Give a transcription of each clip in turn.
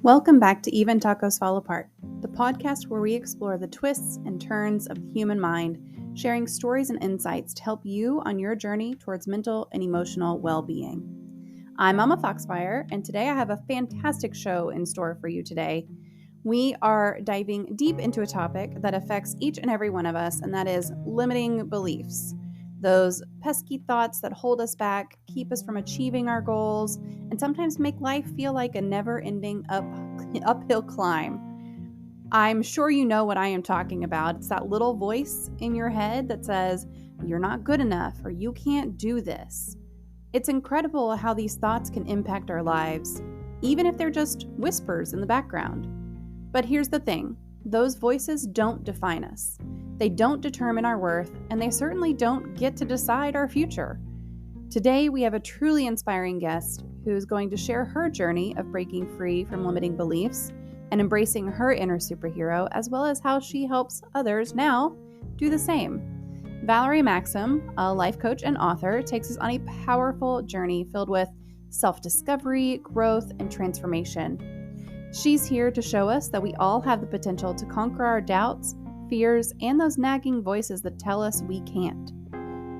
Welcome back to Even Tacos Fall Apart, the podcast where we explore the twists and turns of the human mind, sharing stories and insights to help you on your journey towards mental and emotional well-being. I'm MommaFoxFire, and today I have a fantastic show in store for you today. We are diving deep into a topic that affects each and every one of us, and that is limiting beliefs. Those pesky thoughts that hold us back, keep us from achieving our goals, and sometimes make life feel like a never-ending uphill climb. I'm sure you know what I am talking about. It's that little voice in your head that says, you're not good enough, or you can't do this. It's incredible how these thoughts can impact our lives, even if they're just whispers in the background. But here's the thing, those voices don't define us. They don't determine our worth, and they certainly don't get to decide our future. Today, we have a truly inspiring guest who's going to share her journey of breaking free from limiting beliefs and embracing her inner superhero, as well as how she helps others now do the same. Valerie Maksym, a life coach and author, takes us on a powerful journey filled with self-discovery, growth, and transformation. She's here to show us that we all have the potential to conquer our doubts, fears, and those nagging voices that tell us we can't.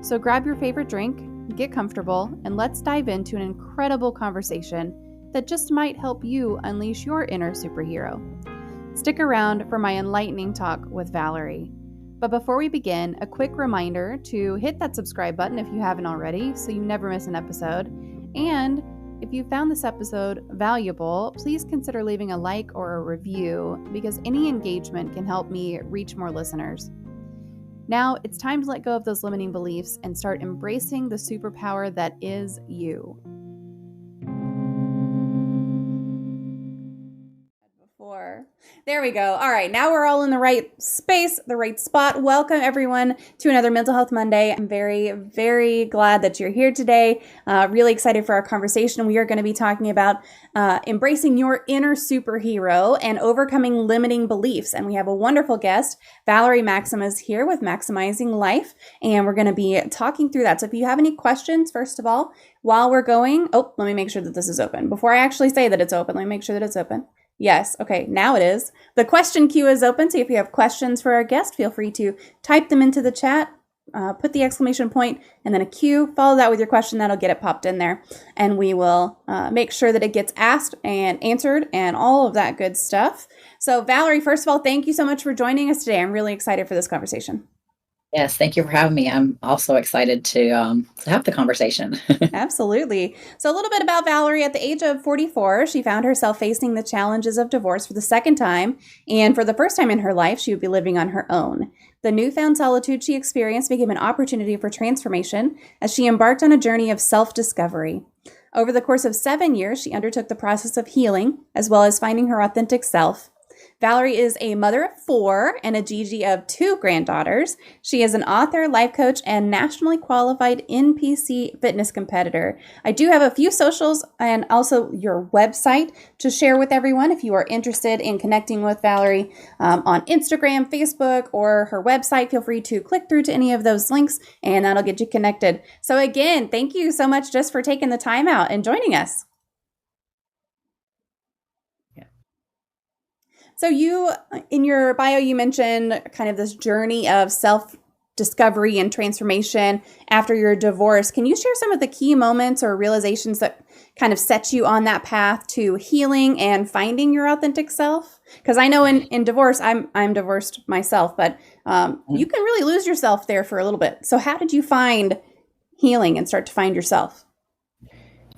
So grab your favorite drink, get comfortable, and let's dive into an incredible conversation that just might help you unleash your inner superhero. Stick around for my enlightening talk with Valerie. But before we begin, a quick reminder to hit that subscribe button if you haven't already so you never miss an episode. And if you found this episode valuable, please consider leaving a like or a review because any engagement can help me reach more listeners. Now, it's time to let go of those limiting beliefs and start embracing the superpower that is you. There we go. All right, now we're all in the right space, the right spot. Welcome everyone to another Mental Health Monday. I'm very, very glad that you're here today. Really excited for our conversation. We are going to be talking about embracing your inner superhero and overcoming limiting beliefs. And we have a wonderful guest. Valerie Maksym is here with Maximizing Life, and we're going to be talking through that. So if you have any questions, first of all, while we're going, let me make sure that this is open. Before I actually say that it's open, let me make sure that it's open. Yes. Okay. Now it is. The question queue is open. So if you have questions for our guest, feel free to type them into the chat, put the exclamation point and then a Q, follow that with your question. That'll get it popped in there. And we will make sure that it gets asked and answered and all of that good stuff. So Valerie, first of all, thank you so much for joining us today. I'm really excited for this conversation. Yes, thank you for having me. I'm also excited to have the conversation. Absolutely. So a little bit about Valerie. At the age of 44, she found herself facing the challenges of divorce for the second time. And for the first time in her life, she would be living on her own. The newfound solitude she experienced became an opportunity for transformation as she embarked on a journey of self-discovery. Over the course of 7 years, she undertook the process of healing, as well as finding her authentic self. Valerie is a mother of 4 and a Gigi of 2 granddaughters. She is an author, life coach, and nationally qualified NPC fitness competitor. I do have a few socials and also your website to share with everyone if you are interested in connecting with Valerie on Instagram, Facebook, or her website. Feel free to click through to any of those links and that'll get you connected. So again, thank you so much just for taking the time out and joining us. So you, in your bio, you mentioned kind of this journey of self-discovery and transformation after your divorce. Can you share some of the key moments or realizations that kind of set you on that path to healing and finding your authentic self? Because I know in divorce, I'm divorced myself, but you can really lose yourself there for a little bit. So how did you find healing and start to find yourself?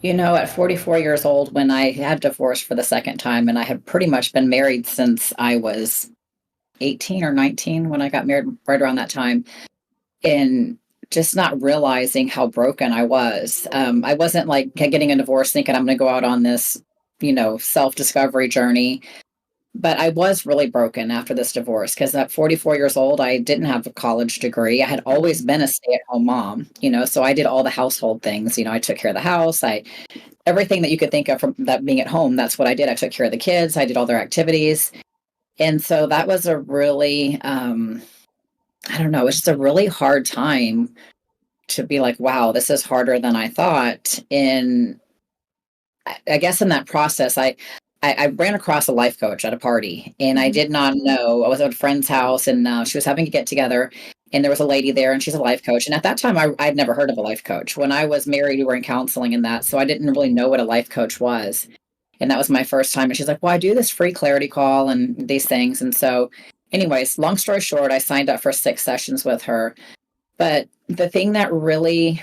You know, at 44 years old, when I had divorced for the second time, and I had pretty much been married since I was 18 or 19 when I got married, right around that time, and just not realizing how broken I was. I wasn't like getting a divorce thinking I'm going to go out on this, self-discovery journey. But I was really broken after this divorce because at 44 years old, I didn't have a college degree. I had always been a stay-at-home mom, so I did all the household things. I took care of the house. Everything that you could think of from that being at home, that's what I did. I took care of the kids. I did all their activities. And so that was a really, it's just a really hard time to be like, wow, this is harder than I thought. And I guess in that process, I I ran across a life coach at a party, and I did not know. I was at a friend's house, and she was having a get together, and there was a lady there, and she's a life coach. And at that time, I'd never heard of a life coach. When I was married, we were in counseling and that, so I didn't really know what a life coach was. And that was my first time. And she's like, well, I do this free clarity call and these things. And so, anyways, long story short, I signed up for 6 sessions with her. But the thing that really,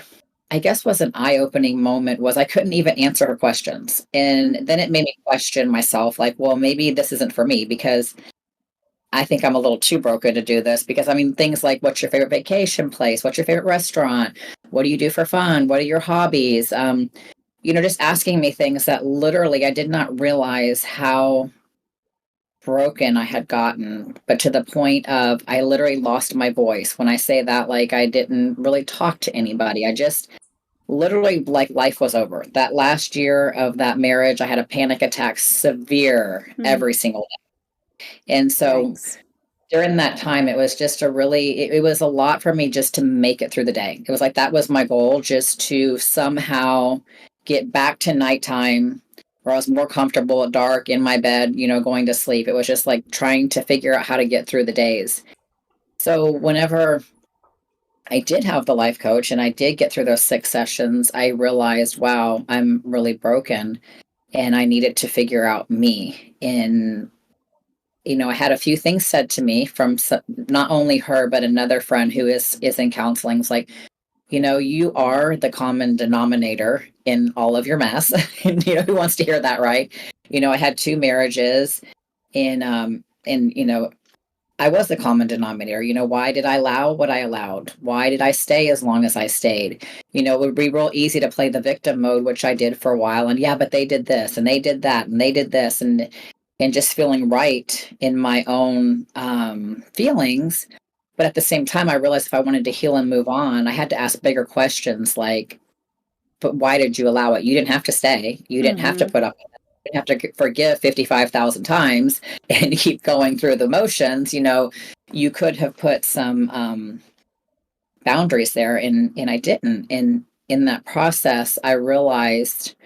I guess, was an eye-opening moment was I couldn't even answer her questions. And then it made me question myself, like, well, maybe this isn't for me, because I think I'm a little too broken to do this. Because I mean, things like, what's your favorite vacation place? What's your favorite restaurant? What do you do for fun? What are your hobbies? Just asking me things that literally I did not realize how broken I had gotten, but to the point of I literally lost my voice. When I say that, like, I didn't really talk to anybody. I just literally, like, life was over. That last year of that marriage, I had a panic attack, severe, every single day. And so during that time, it was just it was a lot for me just to make it through the day. It was like, that was my goal, just to somehow get back to nighttime where I was more comfortable at dark in my bed, going to sleep. It was just like trying to figure out how to get through the days. So whenever I did have the life coach and I did get through those 6 sessions, I realized, wow, I'm really broken and I needed to figure out me. And, I had a few things said to me from not only her, but another friend who is in counseling. It's like, you are the common denominator in all of your mess. And, who wants to hear that, right? I had 2 marriages and I was the common denominator. Why did I allow what I allowed? Why did I stay as long as I stayed? It would be real easy to play the victim mode, which I did for a while. And yeah, but they did this and they did that and they did this, and just feeling right in my own feelings. But at the same time, I realized if I wanted to heal and move on, I had to ask bigger questions like, but why did you allow it? You didn't have to stay. You didn't have to put up with it. You didn't have to forgive 55,000 times and keep going through the motions. You could have put some boundaries there, and I didn't. And in that process, I realized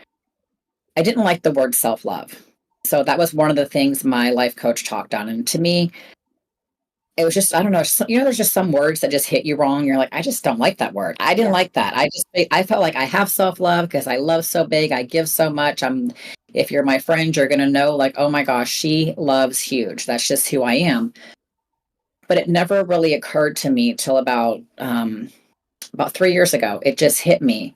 I didn't like the word self-love. So that was one of the things my life coach talked on. And to me, it was just, I don't know, there's just some words that just hit you wrong. You're like, I just don't like that word. I didn't like that. I felt like I have self-love because I love so big. I give so much. If you're my friend, you're going to know, like, oh my gosh, she loves huge. That's just who I am. But it never really occurred to me till about 3 years ago. It just hit me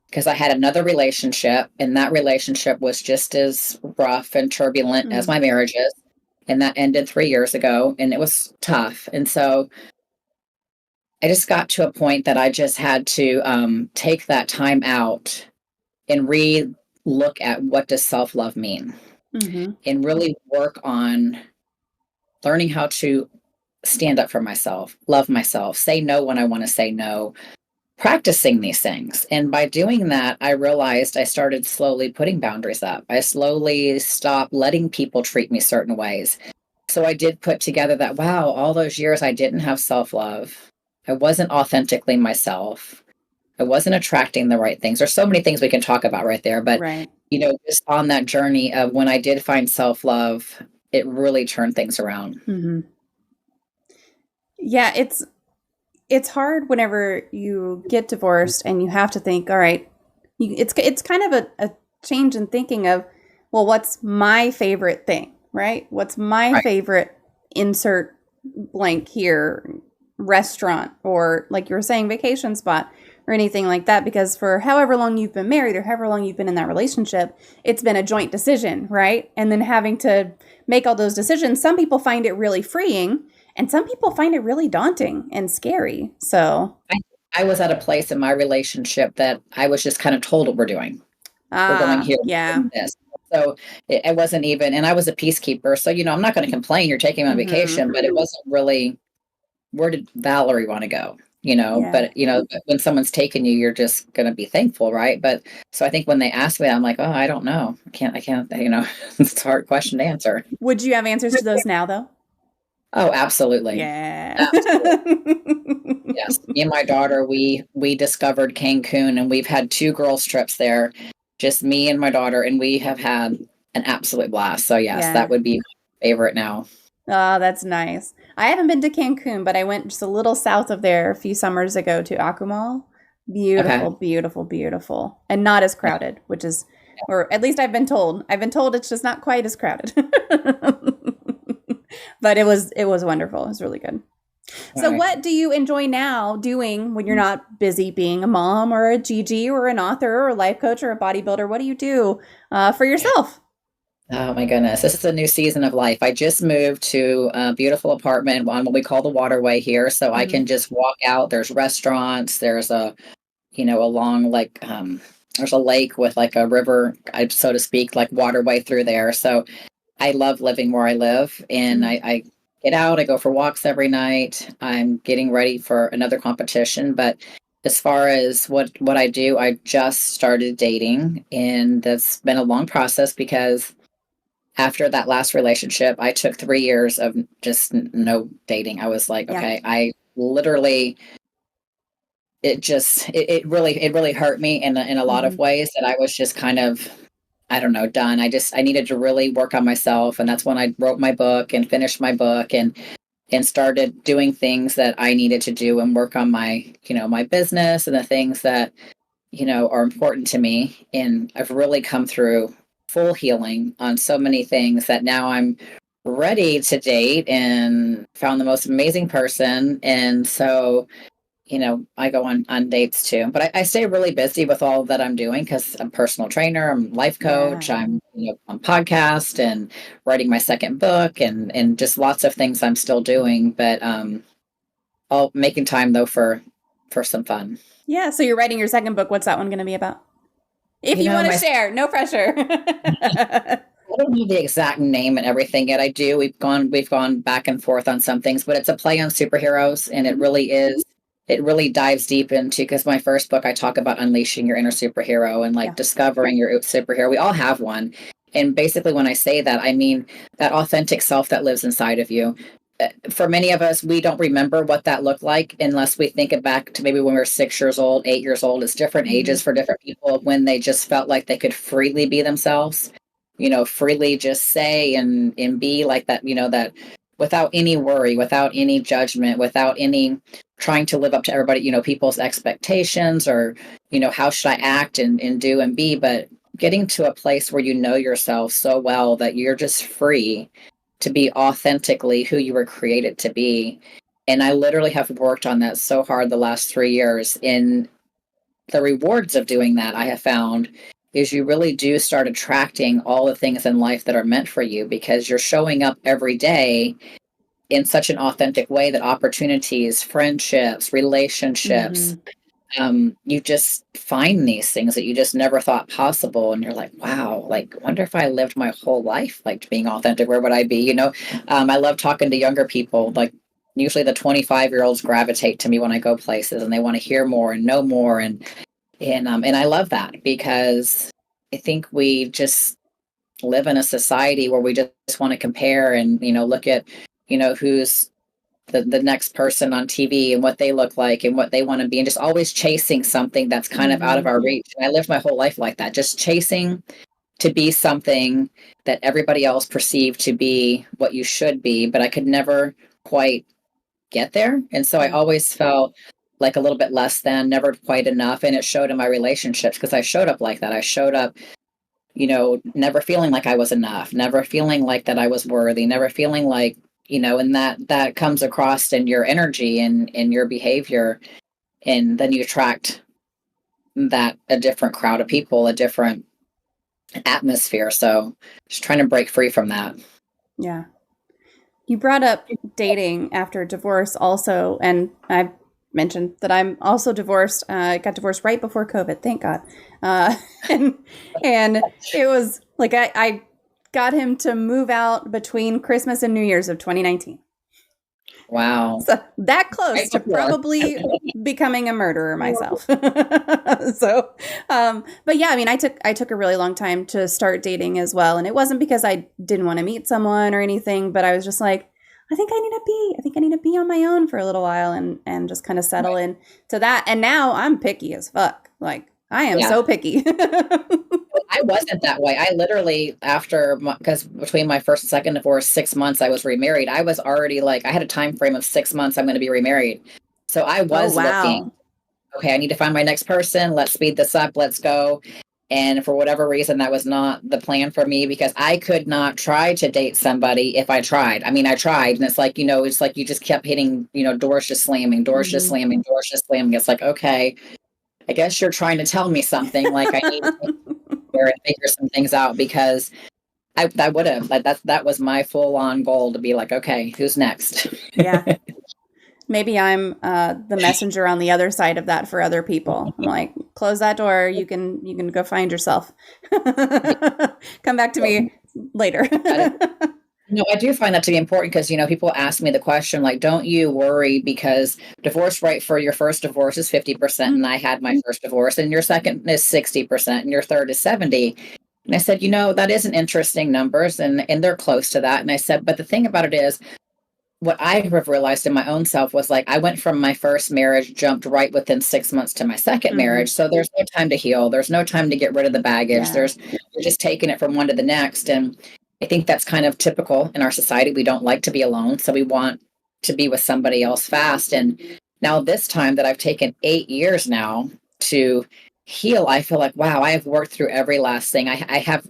because I had another relationship, and that relationship was just as rough and turbulent as my marriage is. And that ended 3 years ago, and it was tough. And so I just got to a point that I just had to take that time out and look at what does self-love mean, and really work on learning how to stand up for myself, love myself, say no when I want to say no, practicing these things. And by doing that, I realized I started slowly putting boundaries up. I slowly stopped letting people treat me certain ways. So I did put together that, wow, all those years I didn't have self-love. I wasn't authentically myself. I wasn't attracting the right things. There's so many things we can talk about right there. But, just on that journey of when I did find self-love, it really turned things around. Yeah, it's hard whenever you get divorced and you have to think, all right, it's kind of a change in thinking of, well, what's my favorite thing, right? What's my favorite insert blank here, restaurant, or like you were saying, vacation spot, or anything like that? Because for however long you've been married or however long you've been in that relationship, it's been a joint decision, right? And then having to make all those decisions, some people find it really freeing, and some people find it really daunting and scary. So I was at a place in my relationship that I was just kind of told what we're doing. We're going here. Yeah. This. So it wasn't even, and I was a peacekeeper. So, I'm not going to complain. You're taking me on vacation, but it wasn't really, where did Valerie want to go? But when someone's taken you, you're just going to be thankful. Right. But so I think when they ask me, I'm like, oh, I don't know. I can't, it's a hard question to answer. Would you have answers to those now though? Oh, absolutely. Yeah. Absolutely. Yes. Me and my daughter, we discovered Cancun, and we've had 2 girls trips there, just me and my daughter. And we have had an absolute blast. So yes, Yeah. that would be my favorite now. Oh, that's nice. I haven't been to Cancun, but I went just a little south of there a few summers ago to Akumal. Okay. Beautiful, beautiful, beautiful. And not as crowded, which is, or at least I've been told. I've been told it's just not quite as crowded. But it was wonderful. It was really good. All So right. what do you enjoy now doing when you're not busy being a mom or a GG or an author or a life coach or a bodybuilder? What do you do for yourself? Oh my goodness. This is a new season of life. I just moved to a beautiful apartment on what we call the waterway here. So I Mm-hmm. can just walk out. There's restaurants. There's a long, there's a lake with like a river, so to speak, like waterway through there. So I love living where I live, and Mm-hmm. I get out, I go for walks every night. I'm getting ready for another competition, but as far as what I do, I just started dating, and that's been a long process because after that last relationship, I took 3 years of just no dating. I was like, Yeah. okay, I literally it really hurt me in a lot Mm-hmm. of ways that I was just kind of, I don't know, done. I needed to really work on myself, and that's when I wrote my book and finished my book and started doing things that I needed to do and work on my business and the things that are important to me. And I've really come through full healing on so many things that now I'm ready to date and found the most amazing person. And so I go on dates too, but I stay really busy with all that I'm doing because I'm personal trainer, I'm life coach, Yeah. I'm on podcast and writing my second book and just lots of things I'm still doing, but all making time though for some fun. Yeah. So you're writing your second book. What's that one going to be about? If You you know, want to my share, no pressure. I don't know the exact name and everything yet. I do. We've gone back and forth on some things, but it's a play on superheroes, and it Mhm. really is. It really dives deep into, because my first book I talk about unleashing your inner superhero and like Yeah. discovering your superhero. We all have one, and basically when I say that, I mean that authentic self that lives inside of you. For many of us, we don't remember what that looked like unless we think it back to maybe when we were 6 years old, 8 years old. It's different Mm-hmm. ages for different people when they just felt like they could freely be themselves, freely just say and be like that, that without any worry, without any judgment, without any trying to live up to everybody, people's expectations or, how should I act and do and be, but getting to a place where you know yourself so well that you're just free to be authentically who you were created to be. And I literally have worked on that so hard the last 3 years. In the rewards of doing that, I have found, is you really do start attracting all the things in life that are meant for you because you're showing up every day in such an authentic way that opportunities, friendships, relationships, Mm-hmm. you just find these things that you just never thought possible. And you're like, wow, like, wonder if I lived my whole life like being authentic, where would I be? I love talking to younger people. Like, usually the 25-year-olds gravitate to me when I go places and they want to hear more and know more. And I love that because I think we just live in a society where we just want to compare and, look at, who's the next person on TV and what they look like and what they want to be, and just always chasing something that's kind of out of Mm-hmm. our reach. And I lived my whole life like that, just chasing to be something that everybody else perceived to be what you should be, but I could never quite get there. And so I Yeah. always felt like a little bit less than, never quite enough. And it showed in my relationships because I showed up like that. I showed up, never feeling like I was enough, never feeling like that I was worthy, never feeling like, and that comes across in your energy and in your behavior. And then you attract that a different crowd of people, a different atmosphere. So just trying to break free from that. Yeah. You brought up dating after divorce also, and I mentioned that I'm also divorced. I got divorced right before COVID, thank God. Uh, and and it was like I got him to move out between Christmas and New Year's of 2019. Wow. So that close Right to before. probably becoming a murderer myself. So, but yeah, I mean, I took a really long time to start dating as well, and it wasn't because I didn't want to meet someone or anything, but I was just like, I think I need to be on my own for a little while and just kind of settle Right. in to that. And now I'm picky as fuck. Like I am Yeah. so picky. I wasn't that way. I literally, because between my first and second divorce, 6 months, I was remarried. I was already like, I had a time frame of 6 months, I'm going to be remarried. So I was looking, okay, I need to find my next person. Let's speed this up. Let's go. And for whatever reason, that was not the plan for me, because I could not try to date somebody if I tried. I mean, I tried, and it's like, it's like you just kept hitting, doors just slamming, doors just slamming, doors just slamming. It's like, okay, I guess you're trying to tell me something. Like, I need to figure some things out, because I would have, like, that was my full on goal, to be like, okay, who's next? Yeah. Maybe I'm the messenger on the other side of that for other people. I'm like, close that door. You can go find yourself. Come back to me later. No, I do find that to be important, because, people ask me the question, like, don't you worry, because divorce rate for your first divorce is 50%, and I had my first divorce, and your second is 60%, and your third is 70%. And I said, that is an interesting numbers, and they're close to that. And I said, but the thing about it is, what I have realized in my own self was, like, I went from my first marriage, jumped right within 6 months to my second marriage. So there's no time to heal. There's no time to get rid of the baggage. Yeah. You're just taking it from one to the next. And I think that's kind of typical in our society. We don't like to be alone. So we want to be with somebody else fast. And now this time that I've taken 8 years now to heal, I feel like, wow, I have worked through every last thing. I have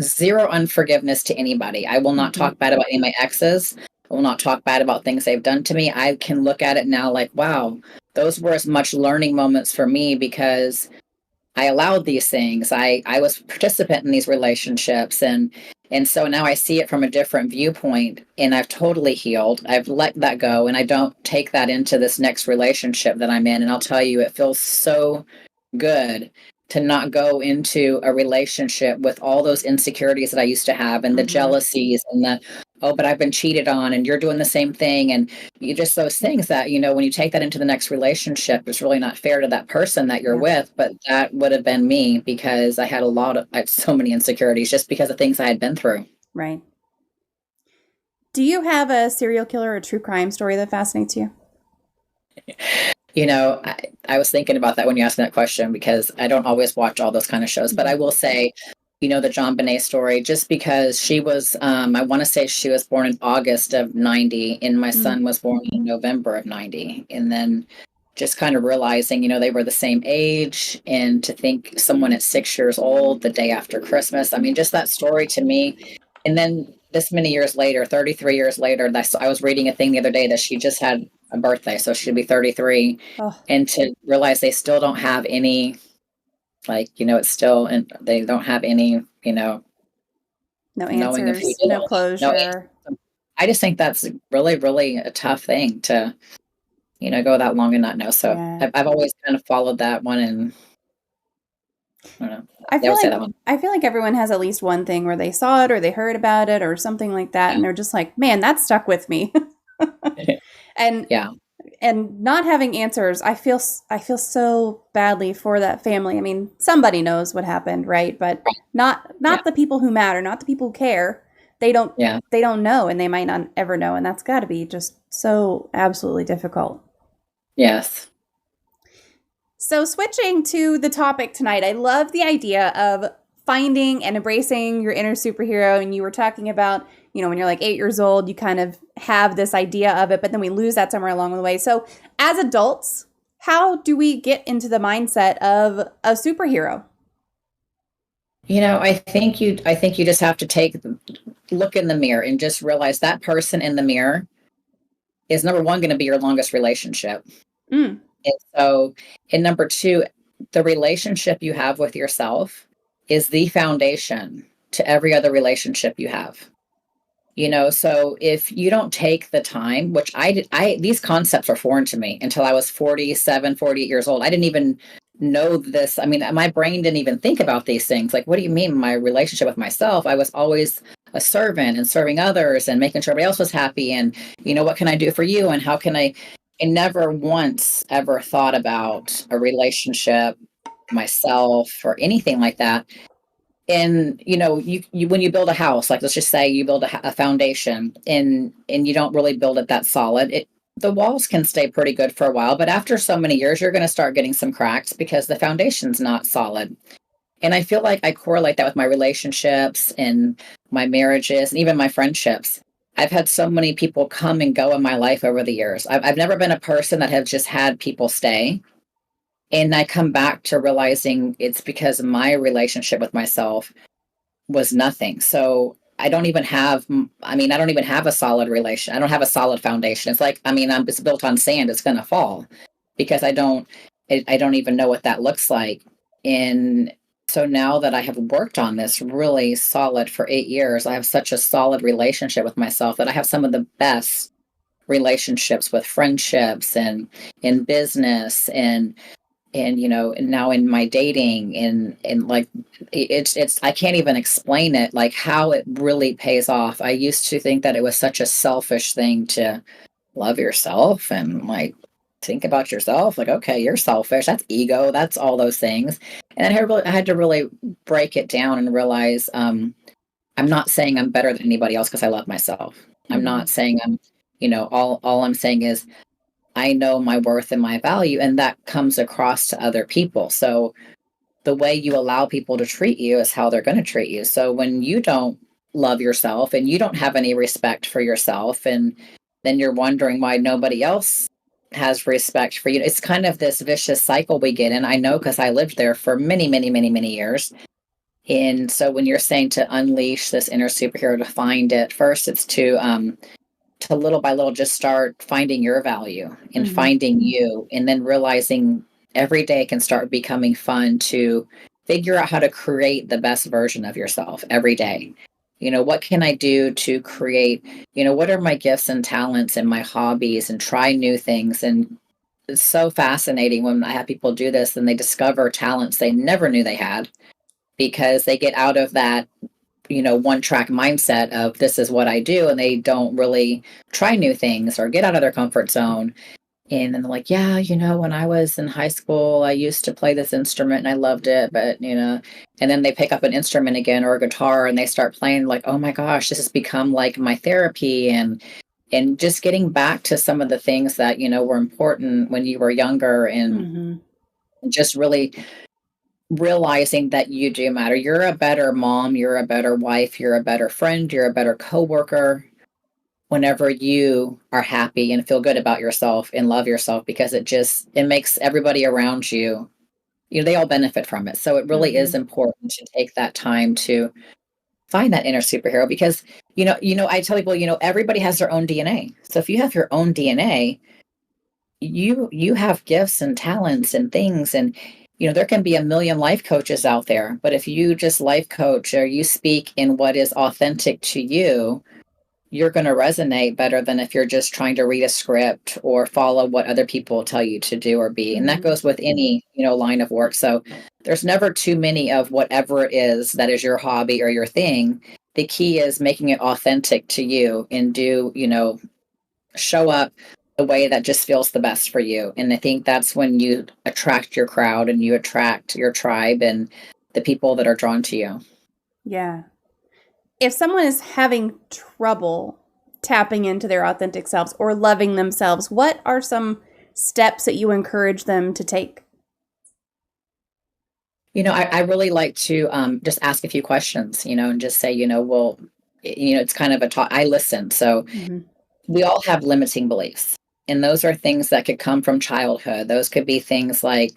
zero unforgiveness to anybody. I will not talk bad about any of my exes. I will not talk bad about things they've done to me. I can look at it now like, wow, those were as much learning moments for me, because I allowed these things. I was a participant in these relationships. And so now I see it from a different viewpoint, and I've totally healed. I've let that go, and I don't take that into this next relationship that I'm in. And I'll tell you, it feels so good to not go into a relationship with all those insecurities that I used to have, and the jealousies, and the, oh, but I've been cheated on, and you're doing the same thing. And you just, those things that, when you take that into the next relationship, it's really not fair to that person that you're with. But that would have been me, because I had so many insecurities just because of things I had been through. Right. Do you have a serial killer or true crime story that fascinates you? I was thinking about that when you asked me that question, because I don't always watch all those kind of shows, but I will say, the John Bonet story, just because she was, I want to say she was born in August of 90, and my son was born in November of 90. And then just kind of realizing, they were the same age, and to think someone at 6 years old, the day after Christmas, I mean, just that story to me. And then this many years later, 33 years later, I was reading a thing the other day that she just had a birthday, so she'd be 33. And to realize they still don't have any, like, it's still, and they don't have any, no answers, no closure. I just think that's really, really a tough thing to, go that long and not know. So I've always kind of followed that one, and I don't know. I feel like everyone has at least one thing where they saw it, or they heard about it, or something like that, and they're just like, man, that stuck with me. And not having answers, I feel so badly for that family. I mean, somebody knows what happened, right? But not the people who matter, not the people who care. They don't know, and they might not ever know, and that's got to be just so absolutely difficult. Yes. So switching to the topic tonight, I love the idea of finding and embracing your inner superhero. And you were talking about, when you're like 8 years old, you kind of have this idea of it, but then we lose that somewhere along the way. So as adults, how do we get into the mindset of a superhero? I think you just have to look in the mirror and just realize that person in the mirror is, number one, going to be your longest relationship. And so, and number two, the relationship you have with yourself is the foundation to every other relationship you have. So if you don't take the time, which these concepts were foreign to me until I was 48 years old. I didn't even know this. I mean, my brain didn't even think about these things. Like, what do you mean my relationship with myself? I was always a servant and serving others and making sure everybody else was happy. And, what can I do for you? And how can I never once ever thought about a relationship, myself, or anything like that. And, you when you build a house, like, let's just say you build a foundation, and you don't really build it that solid, the walls can stay pretty good for a while, but after so many years, you're going to start getting some cracks because the foundation's not solid. And I feel like I correlate that with my relationships and my marriages and even my friendships. I've had so many people come and go in my life over the years. I've never been a person that has just had people stay. And I come back to realizing it's because my relationship with myself was nothing. So I don't even have, I don't even have a solid relation. I don't have a solid foundation. It's like, it's built on sand. It's going to fall because I don't even know what that looks like. And so now that I have worked on this really solid for 8 years, I have such a solid relationship with myself that I have some of the best relationships with friendships and in business and and now in my dating and like it's I can't even explain it, like how it really pays off. I used to think that it was such a selfish thing to love yourself and like think about yourself, like, okay, you're selfish, that's ego, that's all those things. And I had to really break it down and realize I'm not saying I'm better than anybody else because I love myself. I'm not saying I'm all I'm saying is I know my worth and my value, and that comes across to other people. So the way you allow people to treat you is how they're going to treat you. So when you don't love yourself and you don't have any respect for yourself, and then you're wondering why nobody else has respect for you, it's kind of this vicious cycle we get in. I know because I lived there for many, many, many, many years. And so when you're saying to unleash this inner superhero, to find it, first it's to little by little just start finding your value and finding you, and then realizing every day can start becoming fun to figure out how to create the best version of yourself every day. What can I do to create, what are my gifts and talents and my hobbies, and try new things. And it's so fascinating when I have people do this and they discover talents they never knew they had because they get out of that one track mindset of this is what I do, and they don't really try new things or get out of their comfort zone. And then they're like, yeah, when I was in high school, I used to play this instrument and I loved it, but and then they pick up an instrument again or a guitar and they start playing, like, oh my gosh, this has become like my therapy. And just getting back to some of the things that were important when you were younger, and just really realizing that you do matter. You're a better mom, you're a better wife, you're a better friend, you're a better coworker whenever you are happy and feel good about yourself and love yourself, because it makes everybody around you, they all benefit from it. So it really is important to take that time to find that inner superhero, because I tell people, everybody has their own DNA. So if you have your own DNA, you have gifts and talents and things, and there can be a million life coaches out there, but if you just life coach or you speak in what is authentic to you, you're going to resonate better than if you're just trying to read a script or follow what other people tell you to do or be. And that goes with any, line of work. So there's never too many of whatever it is that is your hobby or your thing. The key is making it authentic to you and show up the way that just feels the best for you. And I think that's when you attract your crowd and you attract your tribe and the people that are drawn to you. Yeah. If someone is having trouble tapping into their authentic selves or loving themselves, what are some steps that you encourage them to take? I really like to just ask a few questions, and just say, well, it's kind of a talk. I listen. So we all have limiting beliefs. And those are things that could come from childhood. Those could be things like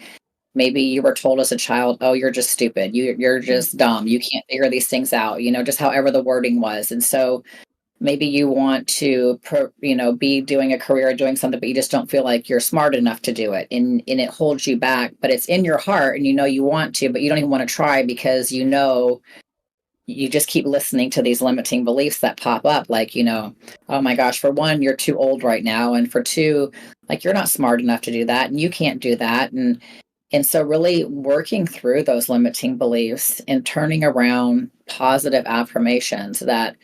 maybe you were told as a child, oh, you're just stupid. You're just dumb. You can't figure these things out, just however the wording was. And so maybe you want to, be doing a career, doing something, but you just don't feel like you're smart enough to do it. And it holds you back, but it's in your heart and you want to, but you don't even want to try because you just keep listening to these limiting beliefs that pop up, like, oh my gosh, for one, you're too old right now. And for two, like, you're not smart enough to do that and you can't do that. And so really working through those limiting beliefs and turning around positive affirmations that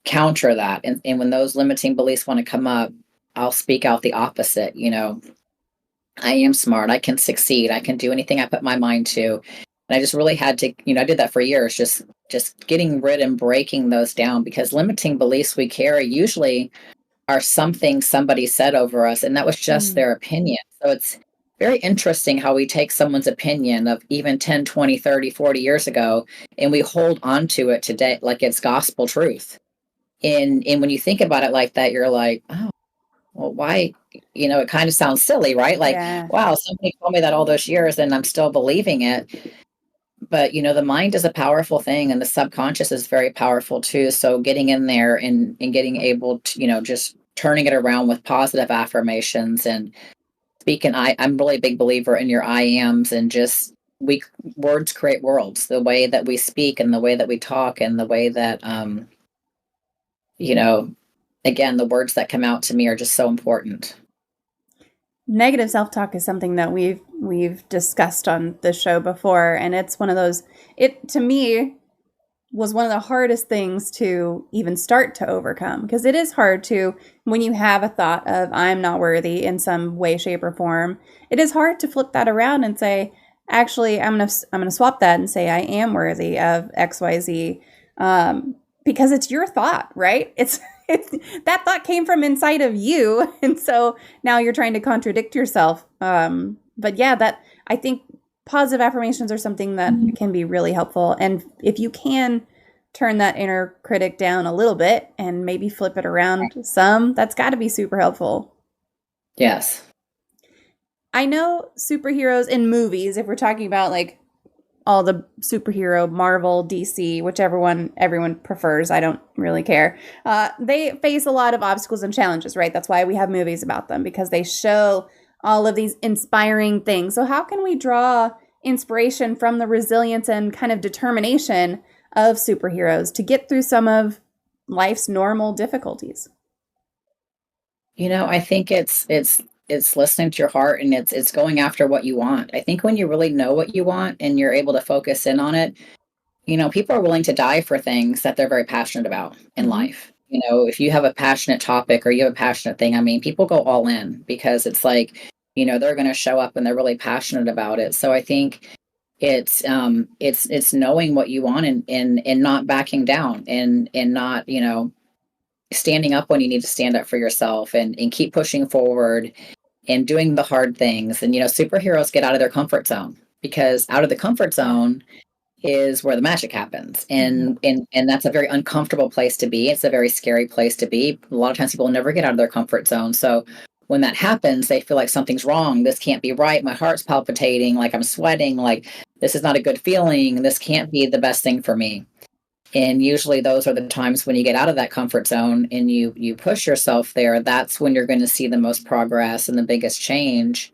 counter that. And when those limiting beliefs want to come up, I'll speak out the opposite. I am smart. I can succeed. I can do anything I put my mind to. And I just really had to, I did that for years, just getting rid and breaking those down, because limiting beliefs we carry usually are something somebody said over us, and that was just their opinion. So very interesting how we take someone's opinion of even 10, 20, 30, 40 years ago, and we hold on to it today like it's gospel truth. And when you think about it like that, you're like, oh, well, why? It kind of sounds silly, right? Like, Yeah. wow, somebody told me that all those years and I'm still believing it. But, the mind is a powerful thing, and the subconscious is very powerful too. So getting in there and getting able to, just turning it around with positive affirmations and speaking, I'm really a big believer in your I ams, and just words create worlds. The way that we speak and the way that we talk and the way that, you know, again, the words that come out to me are just so important. Negative self-talk is something that we've discussed on the show before, and it's one of those, it to me was one of the hardest things to even start to overcome, because it is hard to, when you have a thought of I'm not worthy in some way, shape, or form, it is hard to flip that around and say, actually, I'm gonna swap that and say I am worthy of XYZ, because it's your thought, right? It's that thought came from inside of you, and so now you're trying to contradict yourself. But yeah, that I think positive affirmations are something that can be really helpful. And if you can turn that inner critic down a little bit and maybe flip it around some, that's got to be super helpful. Yes. I know superheroes in movies, if we're talking about like all the superhero, Marvel, DC, whichever one everyone prefers, I don't really care. They face a lot of obstacles and challenges, right? That's why we have movies about them, because they show all of these inspiring things. So how can we draw inspiration from the resilience and kind of determination of superheroes to get through some of life's normal difficulties? I think it's listening to your heart, and it's going after what you want. I think when you really know what you want and you're able to focus in on it, people are willing to die for things that they're very passionate about in life. If you have a passionate topic or you have a passionate thing, I mean, people go all in because it's like, they're going to show up and they're really passionate about it. So I think it's knowing what you want, and not backing down, and not, standing up when you need to stand up for yourself, and keep pushing forward and doing the hard things. And, superheroes get out of their comfort zone, because out of the comfort zone is where the magic happens. And that's a very uncomfortable place to be. It's a very scary place to be. A lot of times people never get out of their comfort zone. So when that happens, they feel like something's wrong. This can't be right. My heart's palpitating, like I'm sweating, like this is not a good feeling. This can't be the best thing for me. And usually those are the times when you get out of that comfort zone and you push yourself there. That's when you're going to see the most progress and the biggest change.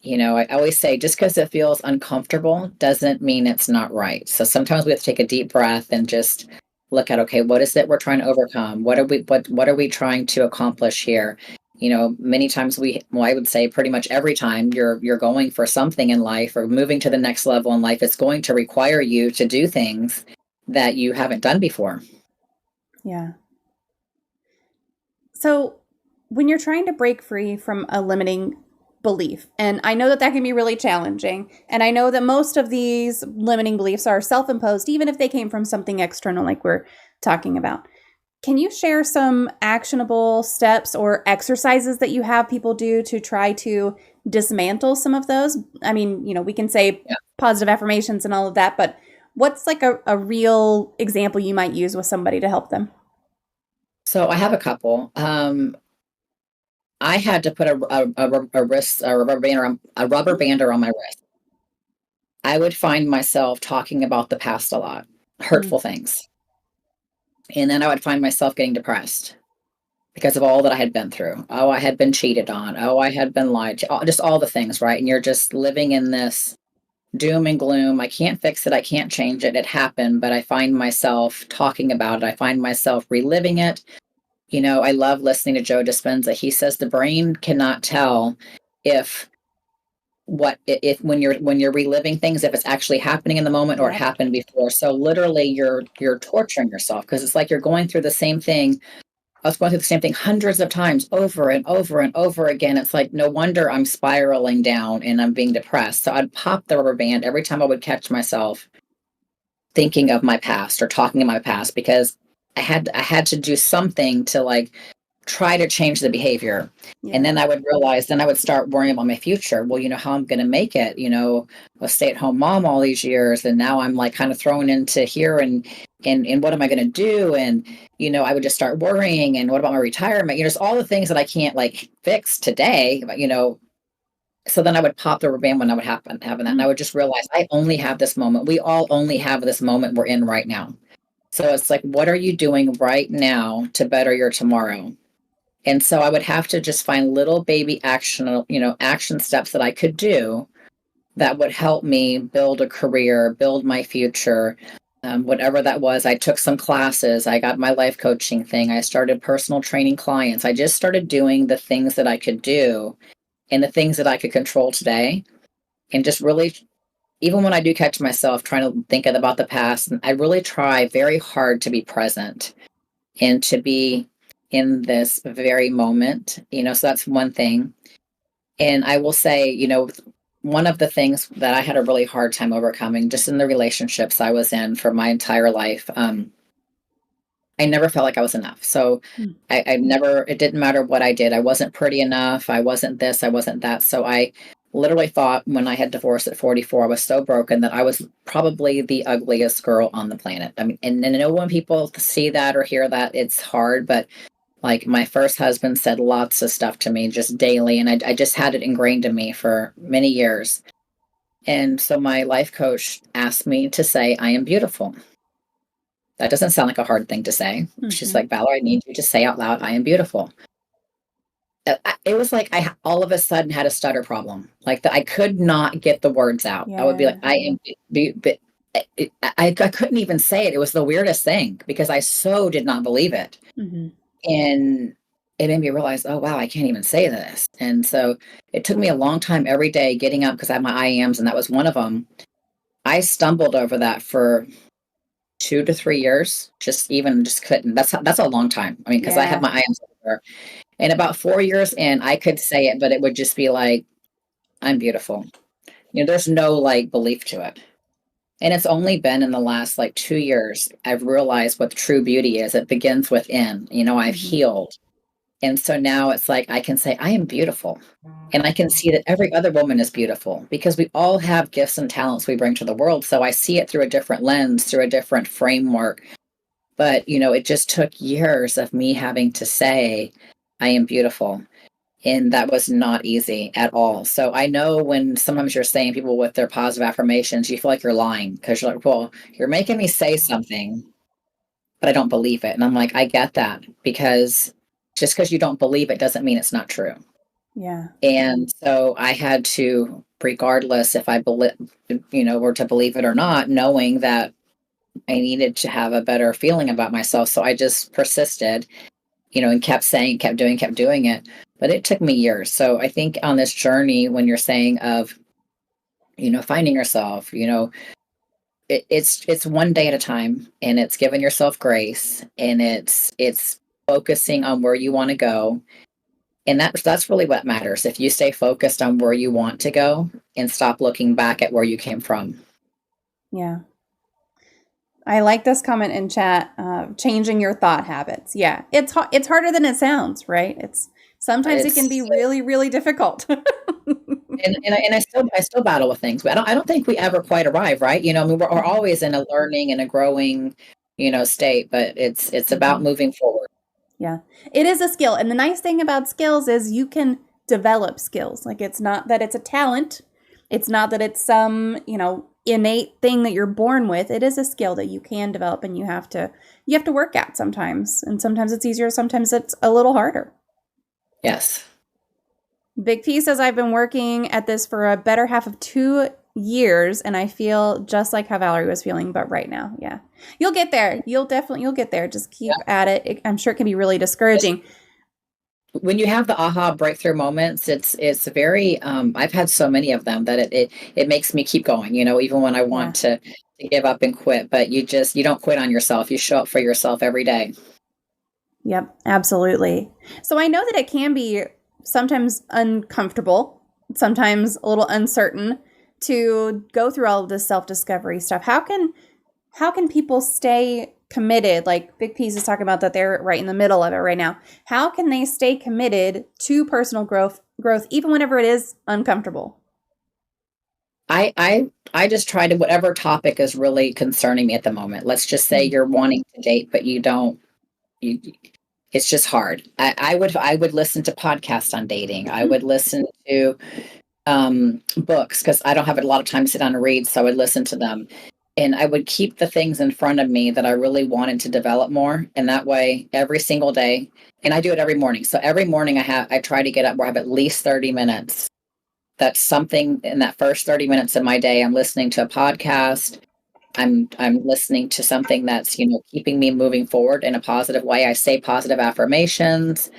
I always say, just because it feels uncomfortable doesn't mean it's not right. So sometimes we have to take a deep breath and just look at, okay, what is it we're trying to overcome? What are we trying to accomplish here? Many times I would say pretty much every time you're going for something in life or moving to the next level in life, it's going to require you to do things that you haven't done before. Yeah. So when you're trying to break free from a limiting belief, and I know that can be really challenging, and I know that most of these limiting beliefs are self-imposed, even if they came from something external like we're talking about. Can you share some actionable steps or exercises that you have people do to try to dismantle some of those? I mean, we can say positive affirmations and all of that, but what's like a real example you might use with somebody to help them? So I have a couple. I had to put a rubber band around my wrist. I would find myself talking about the past a lot, hurtful things. And then I would find myself getting depressed because of all that I had been through. Oh, I had been cheated on. Oh, I had been lied to. Just all the things, right? And you're just living in this doom and gloom. I can't fix it. I can't change it. It happened, but I find myself talking about it. I find myself reliving it. I love listening to Joe Dispenza. He says the brain cannot tell if when you're reliving things, if it's actually happening in the moment or it happened before. So literally you're torturing yourself, because it's like you're going through the same thing. I was going through the same thing hundreds of times over and over and over again. It's like, no wonder I'm spiraling down and I'm being depressed. So I'd pop the rubber band every time I would catch myself thinking of my past or talking in my past, because I had to do something to like try to change the behavior. Yeah. And then I would realize, then I would start worrying about my future. Well, how I'm going to make it, a stay-at-home mom all these years. And now I'm like kind of thrown into here and what am I going to do? And, I would just start worrying. And what about my retirement? Just all the things that I can't like fix today, but, so then I would pop the rubber band when I would having that. And I would just realize I only have this moment. We all only have this moment we're in right now. So it's like, what are you doing right now to better your tomorrow? And so I would have to just find little baby action steps that I could do that would help me build a career, build my future, whatever that was. I took some classes. I got my life coaching thing. I started personal training clients. I just started doing the things that I could do and the things that I could control today. And just really, even when I do catch myself trying to think about the past, I really try very hard to be present and to be in this very moment, so that's one thing. And I will say, one of the things that I had a really hard time overcoming just in the relationships I was in for my entire life, I never felt like I was enough. So it didn't matter what I did. I wasn't pretty enough. I wasn't this, I wasn't that. So I literally thought when I had divorced at 44, I was so broken that I was probably the ugliest girl on the planet. I mean, and I know when people see that or hear that, it's hard, but like my first husband said lots of stuff to me just daily. And I just had it ingrained in me for many years. And so my life coach asked me to say, I am beautiful. That doesn't sound like a hard thing to say. Mm-hmm. She's like, Valerie, I need you to say out loud, I am beautiful. It was like I all of a sudden had a stutter problem. Like that I could not get the words out. Yeah. I would be like, I am, I couldn't even say it. It was the weirdest thing because I so did not believe it. Mm-hmm. And it made me realize, oh, wow, I can't even say this. And so it took me a long time every day getting up because I have my I ams, and that was one of them. I stumbled over that for 2 to 3 years, just couldn't. That's a long time. I mean, because I have my I ams over. And about 4 years in, I could say it, but it would just be like, I'm beautiful. There's no like belief to it. And it's only been in the last like 2 years, I've realized what true beauty is. It begins within, I've healed. And so now it's like, I can say, I am beautiful. And I can see that every other woman is beautiful because we all have gifts and talents we bring to the world. So I see it through a different lens, through a different framework. But, it just took years of me having to say, I am beautiful. And that was not easy at all. So I know when sometimes you're saying people with their positive affirmations, you feel like you're lying because you're like, well, you're making me say something, but I don't believe it. And I'm like, I get that because just because you don't believe it doesn't mean it's not true. Yeah. And so I had to, regardless if I believe, were to believe it or not, knowing that I needed to have a better feeling about myself. So I just persisted, and kept doing it. But it took me years. So I think on this journey, when you're saying of, finding yourself, it's one day at a time, and it's giving yourself grace, and it's focusing on where you want to go. And that's really what matters. If you stay focused on where you want to go and stop looking back at where you came from. Yeah. I like this comment in chat, changing your thought habits. Yeah. It's harder than it sounds, right? Sometimes it can be really, really difficult. and I still battle with things, but I don't think we ever quite arrive, right? I mean, we're always in a learning and a growing, state, but it's about moving forward. Yeah, it is a skill. And the nice thing about skills is you can develop skills. Like it's not that it's a talent. It's not that it's some, innate thing that you're born with. It is a skill that you can develop, and you have to work at sometimes. And sometimes it's easier. Sometimes it's a little harder. Yes. Big P says, I've been working at this for a better half of 2 years, and I feel just like how Valerie was feeling, but right now. Yeah. You'll get there. You'll get there. Just keep at it. I'm sure it can be really discouraging. When you have the aha breakthrough moments, it's very, I've had so many of them that it makes me keep going, even when I want to give up and quit, but you don't quit on yourself. You show up for yourself every day. Yep, absolutely. So I know that it can be sometimes uncomfortable, sometimes a little uncertain to go through all of this self-discovery stuff. How can people stay committed, like Big P's is talking about that they're right in the middle of it right now. How can they stay committed to personal growth even whenever it is uncomfortable? I just try to, whatever topic is really concerning me at the moment. Let's just say you're wanting to date, but you don't, you, it's just hard. I would listen to podcasts on dating. I would listen to books because I don't have a lot of time to sit down and read. So I would listen to them, and I would keep the things in front of me that I really wanted to develop more. And that way, every single day, and I do it every morning. So every morning I try to get up where I have at least 30 minutes. That's something in that first 30 minutes of my day. I'm listening to a podcast. I'm listening to something that's, keeping me moving forward in a positive way. I say positive affirmations.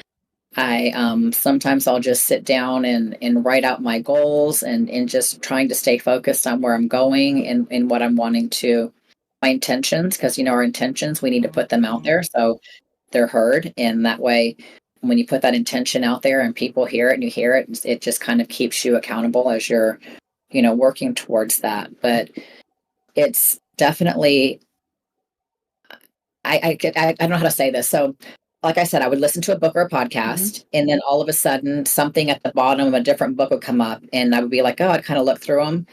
I sometimes I'll just sit down and write out my goals and just trying to stay focused on where I'm going and what I'm wanting to, my intentions, because our intentions, we need to put them out there so they're heard. And that way, when you put that intention out there and people hear it and you hear it, it just kind of keeps you accountable as you're, working towards that. But it's definitely, I don't know how to say this. So like I said, I would listen to a book or a podcast, and then all of a sudden something at the bottom of a different book would come up, and I would be like, oh, I'd kind of look through them.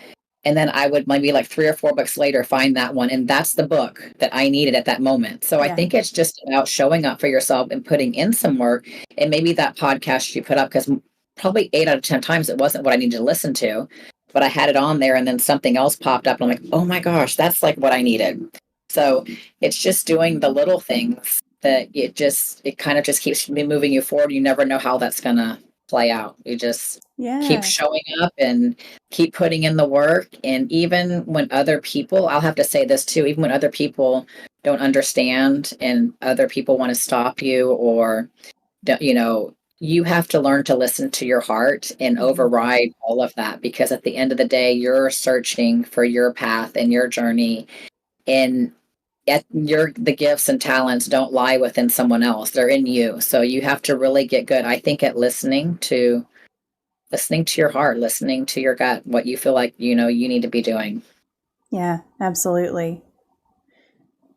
And then I would maybe like 3 or 4 books later find that one. And that's the book that I needed at that moment. So I think it's just about showing up for yourself and putting in some work. And maybe that podcast you put up, because probably 8 out of 10 times it wasn't what I needed to listen to, but I had it on there and then something else popped up. And I'm like, oh my gosh, that's like what I needed. So it's just doing the little things that it kind of just keeps me moving you forward. You never know how that's going to play out. You just keep showing up and keep putting in the work. And even when other people, I'll have to say this too, even when other people don't understand and other people want to stop you or, you have to learn to listen to your heart and override all of that, because at the end of the day, you're searching for your path and your journey, and the gifts and talents don't lie within someone else. They're in you. So you have to really get good, I think, at listening to your heart, listening to your gut, what you feel like, you need to be doing. Yeah, absolutely.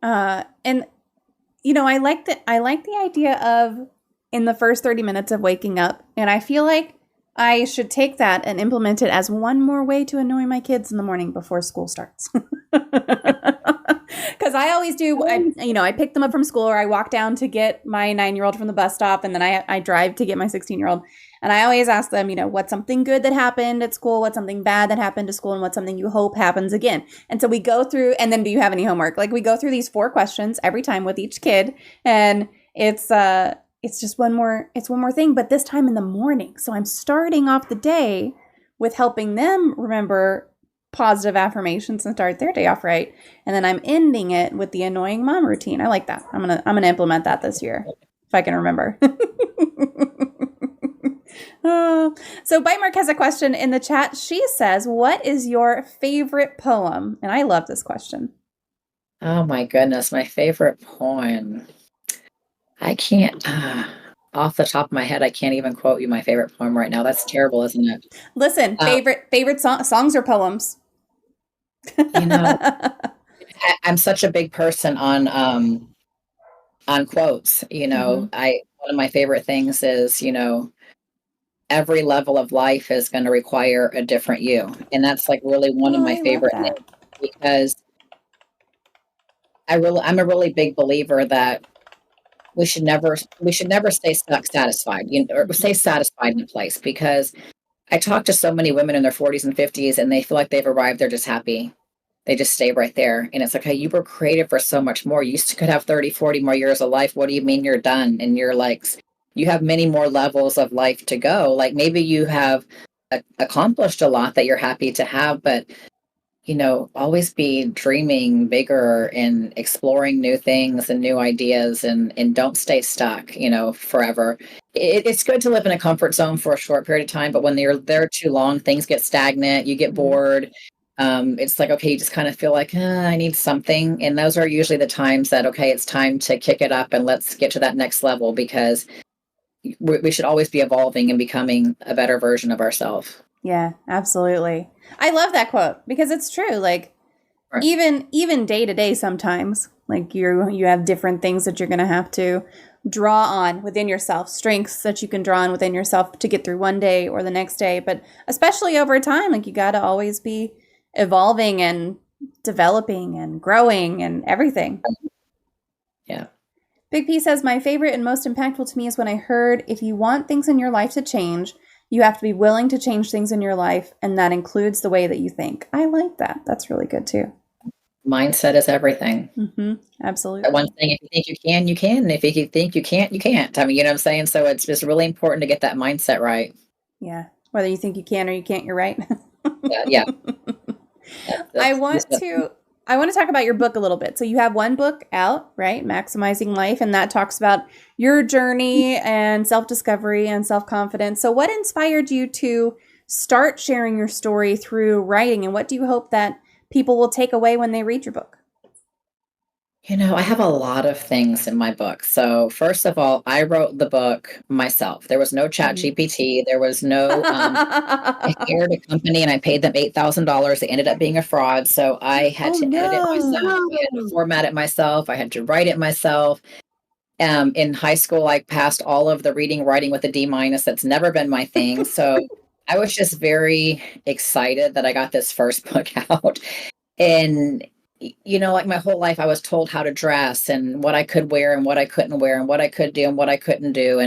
And I like the idea of in the first 30 minutes of waking up, and I feel like I should take that and implement it as one more way to annoy my kids in the morning before school starts. Because I always do, I pick them up from school, or I walk down to get my 9-year-old from the bus stop, and then I drive to get my 16-year-old. And I always ask them, what's something good that happened at school, what's something bad that happened at school, and what's something you hope happens again. And so we go through, and then do you have any homework? Like, we go through these 4 questions every time with each kid, and it's just one more thing, but this time in the morning. So I'm starting off the day with helping them remember positive affirmations and start their day off right. And then I'm ending it with the annoying mom routine. I like that. I'm gonna implement that this year if I can remember. So Bite Mark has a question in the chat. She says, "What is your favorite poem?" And I love this question. Oh my goodness, my favorite poem. I can't. Off the top of my head, I can't even quote you my favorite poem right now. That's terrible, isn't it? Listen, favorite songs or poems? I'm such a big person on quotes. One of my favorite things is, every level of life is going to require a different you, and that's like really one of my favorite things, because I'm a really big believer that we should never stay satisfied, or stay satisfied in a place, because I talk to so many women in their 40s and 50s, and they feel like they've arrived. They're just happy. They just stay right there. And it's like, hey, you were created for so much more. You could have 30, 40 more years of life. What do you mean you're done? And you're like, you have many more levels of life to go. Like, maybe you have accomplished a lot that you're happy to have, but always be dreaming bigger and exploring new things and new ideas, and don't stay stuck, forever. It's good to live in a comfort zone for a short period of time, but when you're there too long, things get stagnant, you get bored. It's like, okay, you just kind of feel like, I need something. And those are usually the times that, okay, it's time to kick it up and let's get to that next level, because we should always be evolving and becoming a better version of ourselves. Yeah, absolutely. I love that quote because it's true. Like, Right. even day to day sometimes, like you have different things that you're going to have to draw on within yourself, strengths that you can draw on within yourself to get through one day or the next day. But especially over time, like you got to always be evolving and developing and growing and everything. Yeah. Big P says, my favorite and most impactful to me is when I heard, if you want things in your life to change, you have to be willing to change things in your life, and that includes the way that you think. I like that. That's really good too. Mindset is everything. Absolutely. That one thing, if you think you can, you can. And if you think you can't, you can't. I mean, you know what I'm saying? So it's just really important to get that mindset right. Yeah. Whether you think you can or you can't, you're right. Yeah. I want to talk about your book a little bit. So you have one book out, right? Maximizing Life, and that talks about your journey and self-discovery and self-confidence. So what inspired you to start sharing your story through writing, and what do you hope that people will take away when they read your book? You know, I have a lot of things in my book. So first of all, I wrote the book myself. There was no chat GPT. There was no, I hired a company and I paid them $8,000. They ended up being a fraud. So I had to edit it myself. I had to format it myself. I had to write it myself. In high school, I passed all of the reading, writing with a D minus. That's never been my thing. So I was just very excited that I got this first book out. And you know, like my whole life, I was told how to dress and what I could wear and what I couldn't wear and what I could do and what I couldn't do.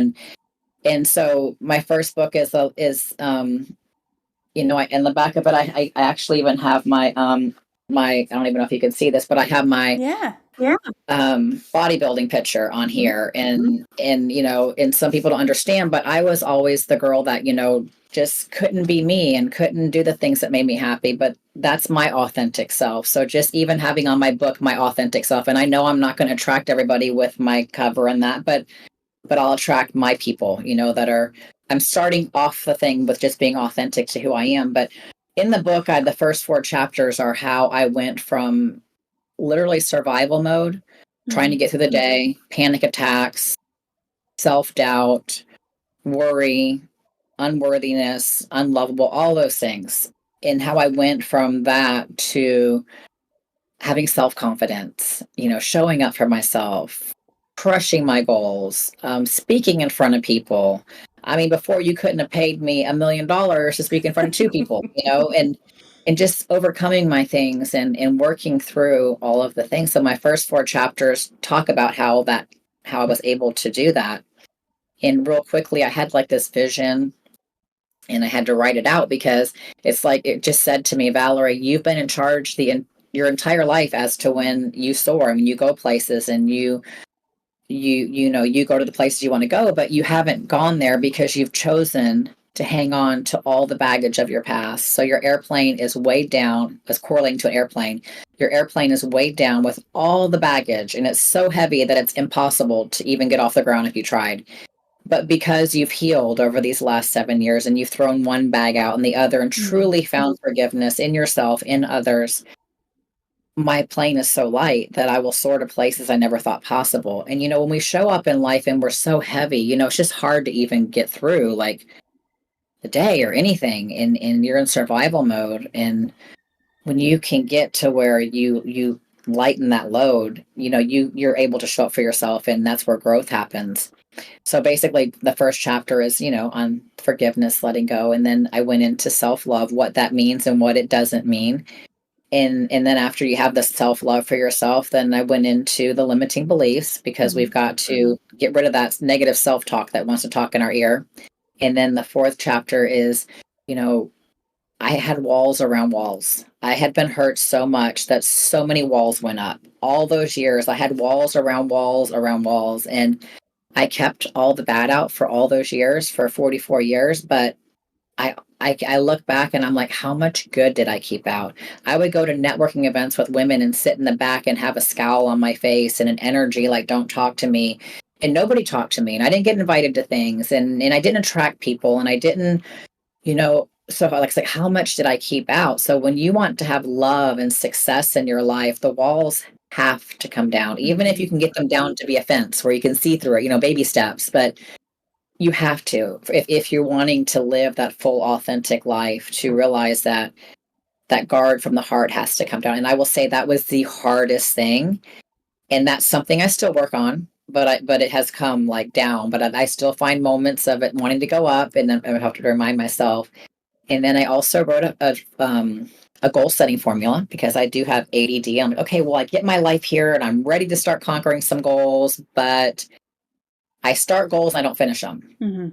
And so my first book is you know, in the back of it, I actually even have my I don't even know if you can see this, but I have my bodybuilding picture on here. And you know, and some people don't understand, but I was always the girl that, you know, just couldn't be me and couldn't do the things that made me happy. But that's my authentic self. So just even having on my book, my authentic self, and I know I'm not going to attract everybody with my cover and that, but I'll attract my people, you know, I'm starting off the thing with just being authentic to who I am. But in the book, the first 4 chapters are how I went from literally survival mode, trying to get through the day, panic attacks, self-doubt, worry, unworthiness, unlovable, all those things. And how I went from that to having self-confidence, you know, showing up for myself, crushing my goals, speaking in front of people. I mean, before you couldn't have paid me $1 million to speak in front of 2 people, you know, and just overcoming my things and working through all of the things. So my first 4 chapters talk about how I was able to do that. And real quickly, I had like this vision and I had to write it out because it's like, it just said to me, Valerie, you've been in charge your entire life as to when you soar. I mean, you go places and you know, you go to the places you want to go, but you haven't gone there because you've chosen to hang on to all the baggage of your past. So your airplane is weighed down, as correlating to an airplane. Your airplane is weighed down with all the baggage, and it's so heavy that it's impossible to even get off the ground if you tried. But because you've healed over these last 7 years and you've thrown one bag out and the other and truly found forgiveness in yourself, in others, my plane is so light that I will soar to places I never thought possible. And, you know, when we show up in life and we're so heavy, you know, it's just hard to even get through like the day or anything. And you're in survival mode. And when you can get to where you lighten that load, you know, you're able to show up for yourself, and that's where growth happens. So basically the first chapter is, you know, on forgiveness, letting go. And then I went into self-love, what that means and what it doesn't mean. And then after you have the self-love for yourself, then I went into the limiting beliefs, because we've got to get rid of that negative self-talk that wants to talk in our ear. And then the 4th chapter is, you know, I had walls around walls. I had been hurt so much that so many walls went up. All those years, I had walls around walls around walls. And I kept all the bad out for all those years, for 44 years. But I look back and I'm like, how much good did I keep out? I would go to networking events with women and sit in the back and have a scowl on my face and an energy like, don't talk to me. And nobody talked to me. And I didn't get invited to things. And I didn't attract people. And I didn't, you know, so like, how much did I keep out? So when you want to have love and success in your life, the walls have to come down, even if you can get them down to be a fence where you can see through it, you know, baby steps. But you have to, if you're wanting to live that full authentic life, to realize that that guard from the heart has to come down. And I will say that was the hardest thing. And that's something I still work on, but it has come like down, but I still find moments of it wanting to go up, and then I have to remind myself. And then I also wrote a goal setting formula because I do have ADD. I'm like, okay, well, I get my life here and I'm ready to start conquering some goals, but I start goals and I don't finish them. Mm-hmm.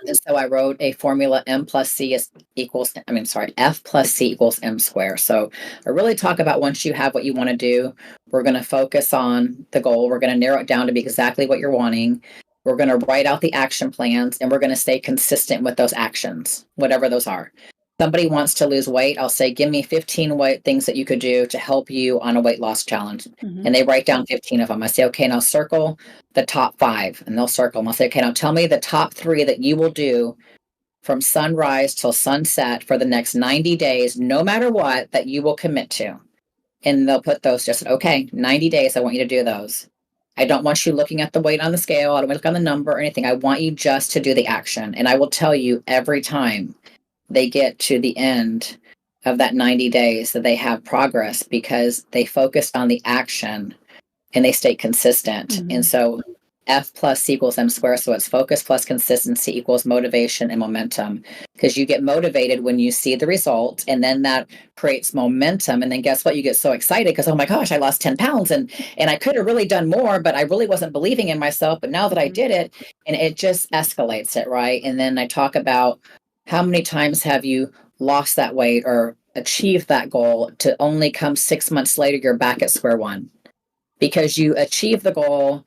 And so I wrote a formula: F plus C equals M square. So I really talk about, once you have what you want to do, we're going to focus on the goal. We're going to narrow it down to be exactly what you're wanting. We're going to write out the action plans, and we're going to stay consistent with those actions, whatever those are. Somebody wants to lose weight, I'll say, give me 15 things that you could do to help you on a weight loss challenge. Mm-hmm. And they write down 15 of them. I say, okay, now circle the top 5, and they'll circle them. I'll say, okay, now tell me the top 3 that you will do from sunrise till sunset for the next 90 days, no matter what, that you will commit to. And they'll put those, just, okay, 90 days, I want you to do those. I don't want you looking at the weight on the scale. I don't want you to look on the number or anything. I want you just to do the action. And I will tell you, every time they get to the end of that 90 days, that they have progress because they focused on the action and they stay consistent. Mm-hmm. And so F plus C equals M squared. So it's focus plus consistency equals motivation and momentum, because you get motivated when you see the result, and then that creates momentum. And then guess what? You get so excited because, oh my gosh, I lost 10 pounds and I could have really done more, but I really wasn't believing in myself. But now that I did it, and it just escalates it, right? And then I talk about, how many times have you lost that weight or achieved that goal to only come 6 months later, you're back at square one because you achieved the goal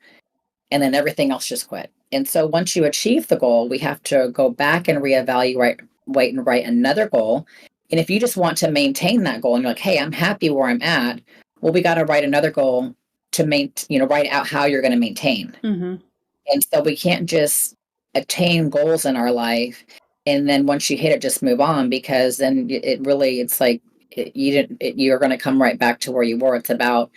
and then everything else just quit. And so once you achieve the goal, we have to go back and reevaluate, wait, and write another goal. And if you just want to maintain that goal and you're like, hey, I'm happy where I'm at, well, we got to write another goal to write out how you're going to maintain. Mm-hmm. And so we can't just attain goals in our life and then once you hit it, just move on, because then it's like you're going to come right back to where you were. It's about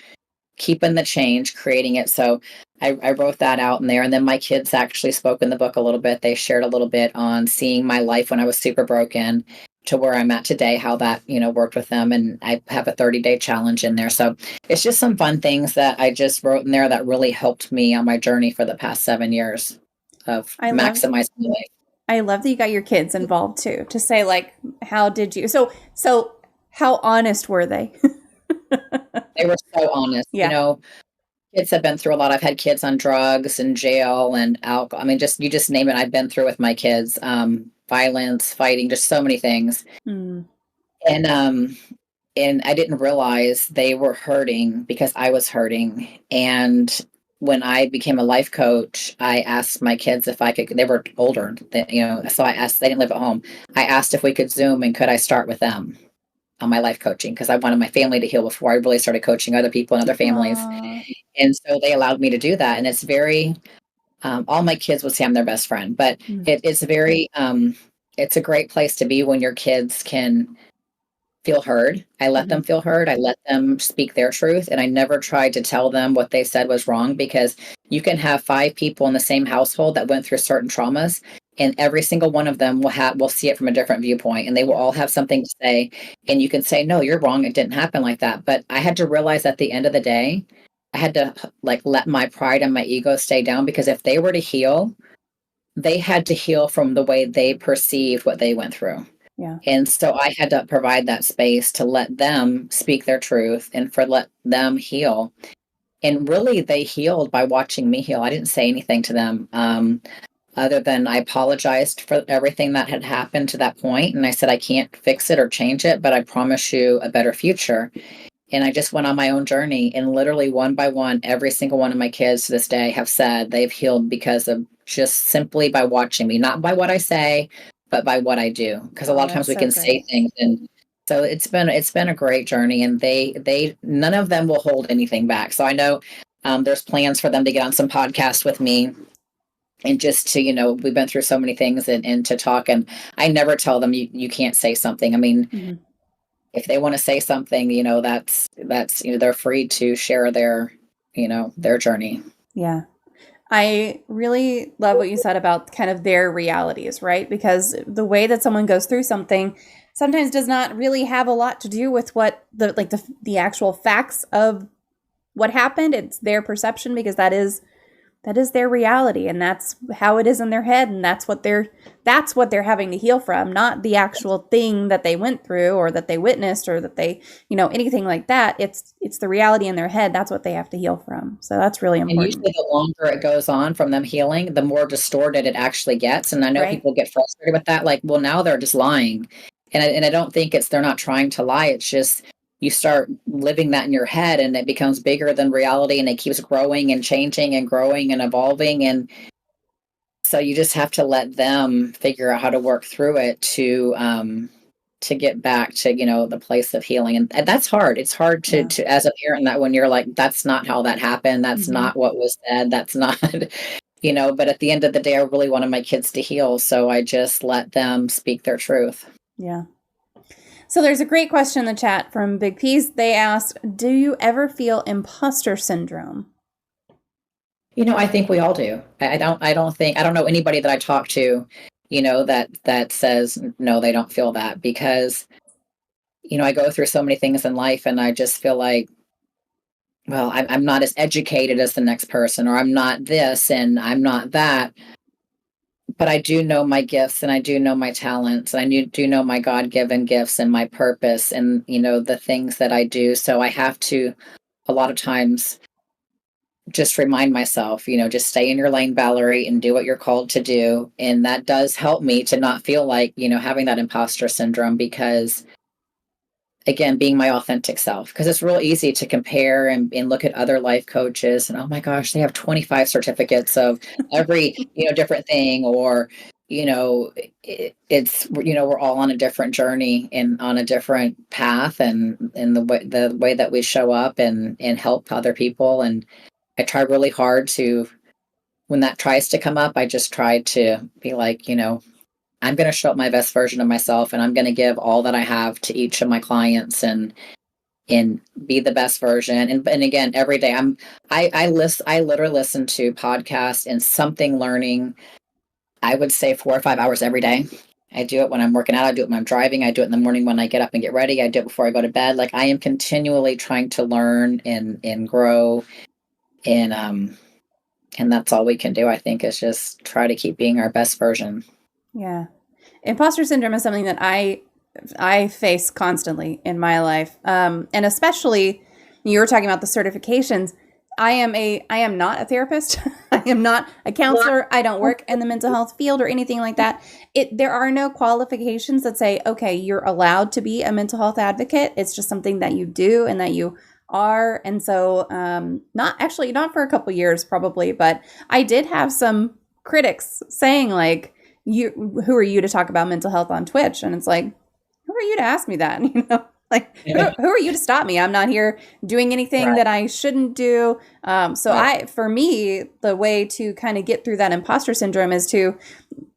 keeping the change, creating it. So I wrote that out in there. And then my kids actually spoke in the book a little bit. They shared a little bit on seeing my life when I was super broken to where I'm at today, how that, worked with them. And I have a 30-day challenge in there. So it's just some fun things that I just wrote in there that really helped me on my journey for the past 7 years of maximizing life. I love that you got your kids involved too, to say like, how did you, so how honest were they? They were so honest. Yeah. Kids have been through a lot. I've had kids on drugs and jail and alcohol. I mean, you just name it. I've been through with my kids, violence, fighting, just so many things. Mm. And I didn't realize they were hurting because I was hurting. And when I became a life coach, I asked my kids if I could, they were older, so I asked, they didn't live at home. I asked if we could Zoom and could I start with them on my life coaching, because I wanted my family to heal before I really started coaching other people and other families. And so they allowed me to do that. And it's very, all my kids would say I'm their best friend, but it's very, it's a great place to be when your kids can feel heard. I let them feel heard. I let them speak their truth. And I never tried to tell them what they said was wrong, because you can have 5 people in the same household that went through certain traumas, and every single one of them will see it from a different viewpoint, and they will all have something to say. And you can say, no, you're wrong. It didn't happen like that. But I had to realize at the end of the day, I had to let my pride and my ego stay down, because if they were to heal, they had to heal from the way they perceived what they went through. Yeah. And so I had to provide that space to let them speak their truth and let them heal. And really, they healed by watching me heal. I didn't say anything to them other than I apologized for everything that had happened to that point. And I said, I can't fix it or change it, but I promise you a better future. And I just went on my own journey, and literally one by one, every single one of my kids to this day have said they've healed because of just simply by watching me, not by what I say, but by what I do. Because a lot of times we can say things, and so it's been a great journey, and they none of them will hold anything back. So I know there's plans for them to get on some podcasts with me, and just to, we've been through so many things, and to talk. And I never tell them you can't say something. I mean, if they want to say something, that's they're free to share their journey. Yeah. I really love what you said about kind of their realities, right? Because the way that someone goes through something, sometimes does not really have a lot to do with what the actual facts of what happened. It's their perception, because that is their reality, and that's how it is in their head, and that's what they're having to heal from, not the actual thing that they went through or that they witnessed or that they, anything like that. It's the reality in their head. That's what they have to heal from. So that's really important. And usually the longer it goes on from them healing, the more distorted it actually gets. And I know people get frustrated with that. Like, well, now they're just lying. And I don't think they're not trying to lie. It's just, you start living that in your head and it becomes bigger than reality, and it keeps growing and changing and growing and evolving. And so you just have to let them figure out how to work through it to get back to, the place of healing. And that's hard. It's hard to as a parent, that when you're like, that's not how that happened. That's not what was said. That's not, but at the end of the day, I really wanted my kids to heal. So I just let them speak their truth. Yeah. So there's a great question in the chat from Big P's. They asked, do you ever feel imposter syndrome? I think we all do. I don't know anybody that I talk to, that says, no, they don't feel that, because, I go through so many things in life, and I just feel like, well, I'm not as educated as the next person, or I'm not this and I'm not that. But I do know my gifts, and I do know my talents, and I do know my God-given gifts and my purpose, and, the things that I do. So I have to, a lot of times, just remind myself, just stay in your lane, Valerie, and do what you're called to do. And that does help me to not feel like, having that imposter syndrome, because, again, being my authentic self, because it's real easy to compare and look at other life coaches and, oh my gosh, they have 25 certificates of every, different thing, or, it's, we're all on a different journey and on a different path, and the way that we show up and help other people. And I try really hard to, when that tries to come up, I just try to be like, I'm going to show up my best version of myself, and I'm going to give all that I have to each of my clients and be the best version. And again, every day I literally listen to podcasts and something learning, I would say 4 or 5 hours every day. I do it when I'm working out. I do it when I'm driving. I do it in the morning when I get up and get ready. I do it before I go to bed. Like, I am continually trying to learn and grow. And that's all we can do, I think, is just try to keep being our best version. Yeah. Imposter syndrome is something that I face constantly in my life. And especially, you were talking about the certifications. I am not a therapist. I am not a counselor. I don't work in the mental health field or anything like that. There are no qualifications that say, okay, you're allowed to be a mental health advocate. It's just something that you do and that you are. And so, not for a couple years probably, but I did have some critics saying, like, who are you to talk about mental health on Twitch? And it's like, who are you to ask me that? Like, who are you to stop me? I'm not here doing anything that I shouldn't do. For me, the way to kind of get through that imposter syndrome is to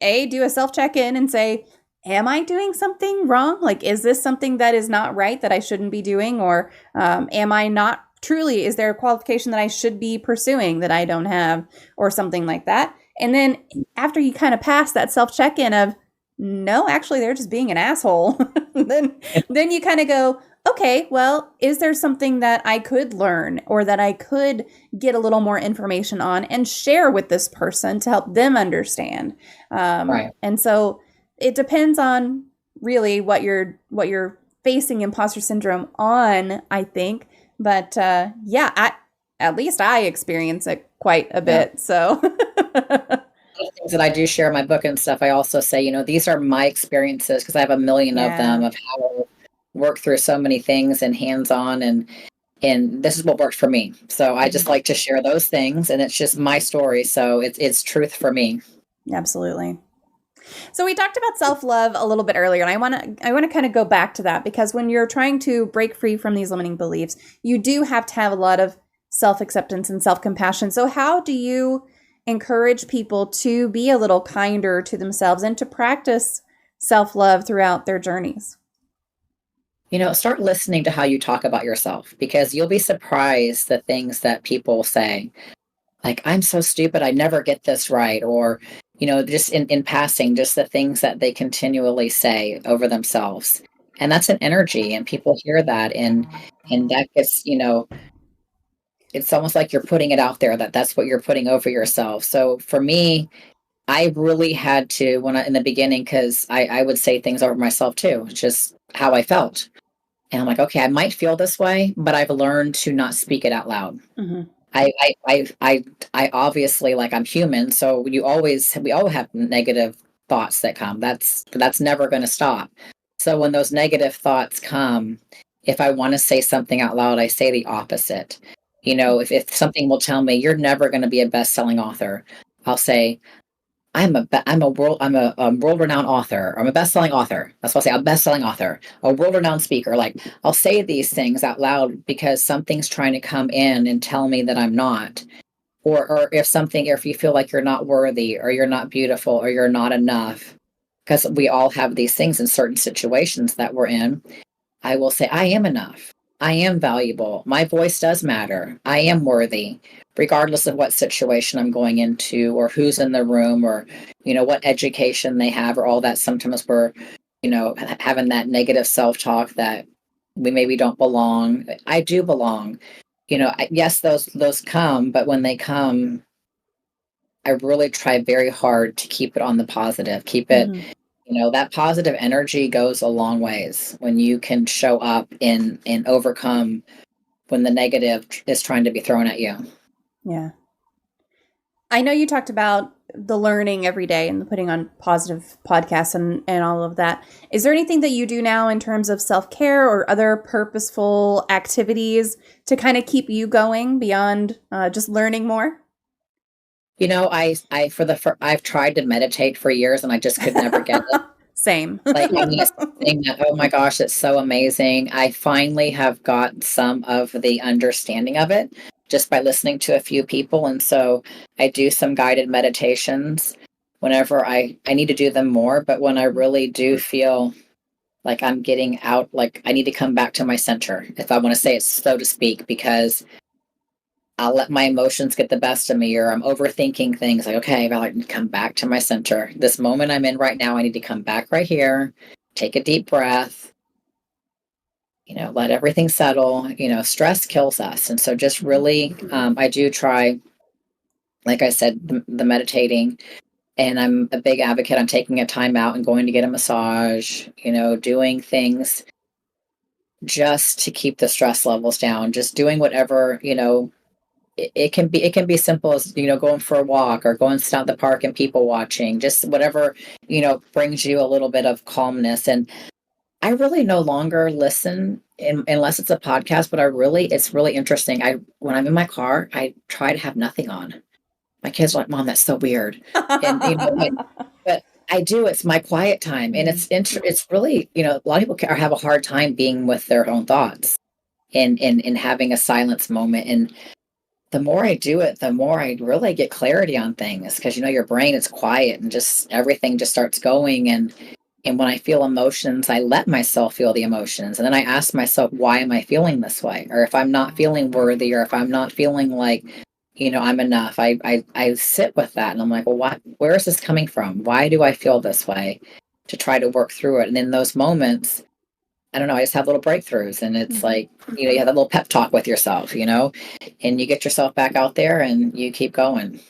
do a self check-in and say, am I doing something wrong? Like, is this something that is not right that I shouldn't be doing? Or am I not truly, is there a qualification that I should be pursuing that I don't have, or something like that? And then after you kind of pass that self check-in of, no, actually, they're just being an asshole, then you kind of go, okay, well, is there something that I could learn, or that I could get a little more information on and share with this person to help them understand? And so it depends on really what you're facing imposter syndrome on, I think. But at least I experience it quite a bit. So things that I do share in my book and stuff, I also say, these are my experiences, because I have a million of them, of how I work through so many things and hands-on, and this is what works for me. So I just like to share those things, and it's just my story. So it's truth for me. Absolutely. So we talked about self-love a little bit earlier, and I want to kind of go back to that, because when you're trying to break free from these limiting beliefs, you do have to have a lot of self-acceptance and self-compassion. So how do you encourage people to be a little kinder to themselves and to practice self-love throughout their journeys? Start listening to how you talk about yourself, because you'll be surprised the things that people say. Like, I'm so stupid, I never get this right. Or, just in passing, just the things that they continually say over themselves. And that's an energy, and people hear that, and that gets, it's almost like you're putting it out there, that's what you're putting over yourself. So for me, I really had to, in the beginning, because I would say things over myself too, just how I felt. And I'm like, okay, I might feel this way, but I've learned to not speak it out loud. Mm-hmm. I obviously, like, I'm human, so we all have negative thoughts that come. That's never going to stop. So when those negative thoughts come, if I want to say something out loud, I say the opposite. If something will tell me you're never going to be a best-selling author, I'll say, I'm a world-renowned author. I'm a best-selling author. That's what I say. I'm a best-selling author, a world-renowned speaker. Like, I'll say these things out loud because something's trying to come in and tell me that I'm not. Or if you feel like you're not worthy, or you're not beautiful, or you're not enough, because we all have these things in certain situations that we're in, I will say, I am enough. I am valuable. My voice does matter. I am worthy, regardless of what situation I'm going into, or who's in the room, or, what education they have, or all that. Sometimes we're, having that negative self-talk that we maybe don't belong. I do belong. Yes, those come, but when they come, I really try very hard to keep it on the positive, keep it, that positive energy goes a long ways when you can show up and overcome when the negative is trying to be thrown at you. Yeah. I know you talked about the learning every day and the putting on positive podcasts and all of that. Is there anything that you do now in terms of self-care or other purposeful activities to kind of keep you going beyond just learning more? I've tried to meditate for years and I just could never get it. Same. Like, I'm just saying that, oh my gosh, it's so amazing. I finally have got some of the understanding of it just by listening to a few people. And so I do some guided meditations whenever I need to do them more. But when I really do feel like I'm getting out, like I need to come back to my center, if I want to say it, so to speak, because I'll let my emotions get the best of me, or I'm overthinking things. Like, okay, I like to come back to my center. This moment I'm in right now, I need to come back right here, take a deep breath, let everything settle. Stress kills us. And so just really, I do try, like I said, the meditating, and I'm a big advocate on taking a time out and going to get a massage, doing things just to keep the stress levels down, just doing whatever, it can be simple as, going for a walk, or going down the park and people watching, just whatever, brings you a little bit of calmness. And I really no longer listen unless it's a podcast, but it's really interesting. When I'm in my car, I try to have nothing on. My kids are like, Mom, that's so weird. And, but I do, it's my quiet time. And it's really, a lot of people have a hard time being with their own thoughts and having a silence moment. And the more I do it, the more I really get clarity on things, because your brain is quiet and just everything just starts going. And when I feel emotions, I let myself feel the emotions, and then I ask myself, why am I feeling this way? Or if I'm not feeling worthy, or if I'm not feeling like I'm enough, I sit with that, and I'm like, well, where is this coming from? Why do I feel this way? To try to work through it. And in those moments, I don't know, I just have little breakthroughs, and it's like, you have that little pep talk with yourself, and you get yourself back out there and you keep going.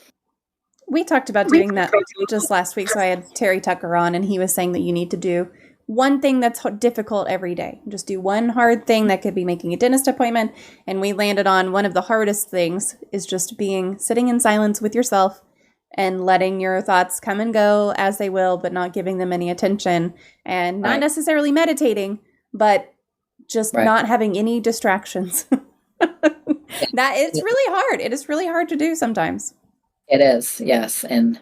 We talked about doing that just last week. So I had Terry Tucker on, and he was saying that you need to do one thing that's difficult every day. Just do one hard thing. That could be making a dentist appointment. And we landed on one of the hardest things is just sitting in silence with yourself and letting your thoughts come and go as they will, but not giving them any attention, and not necessarily meditating, but just not having any distractions. That it's really hard. It is really hard to do sometimes. It is, yes. And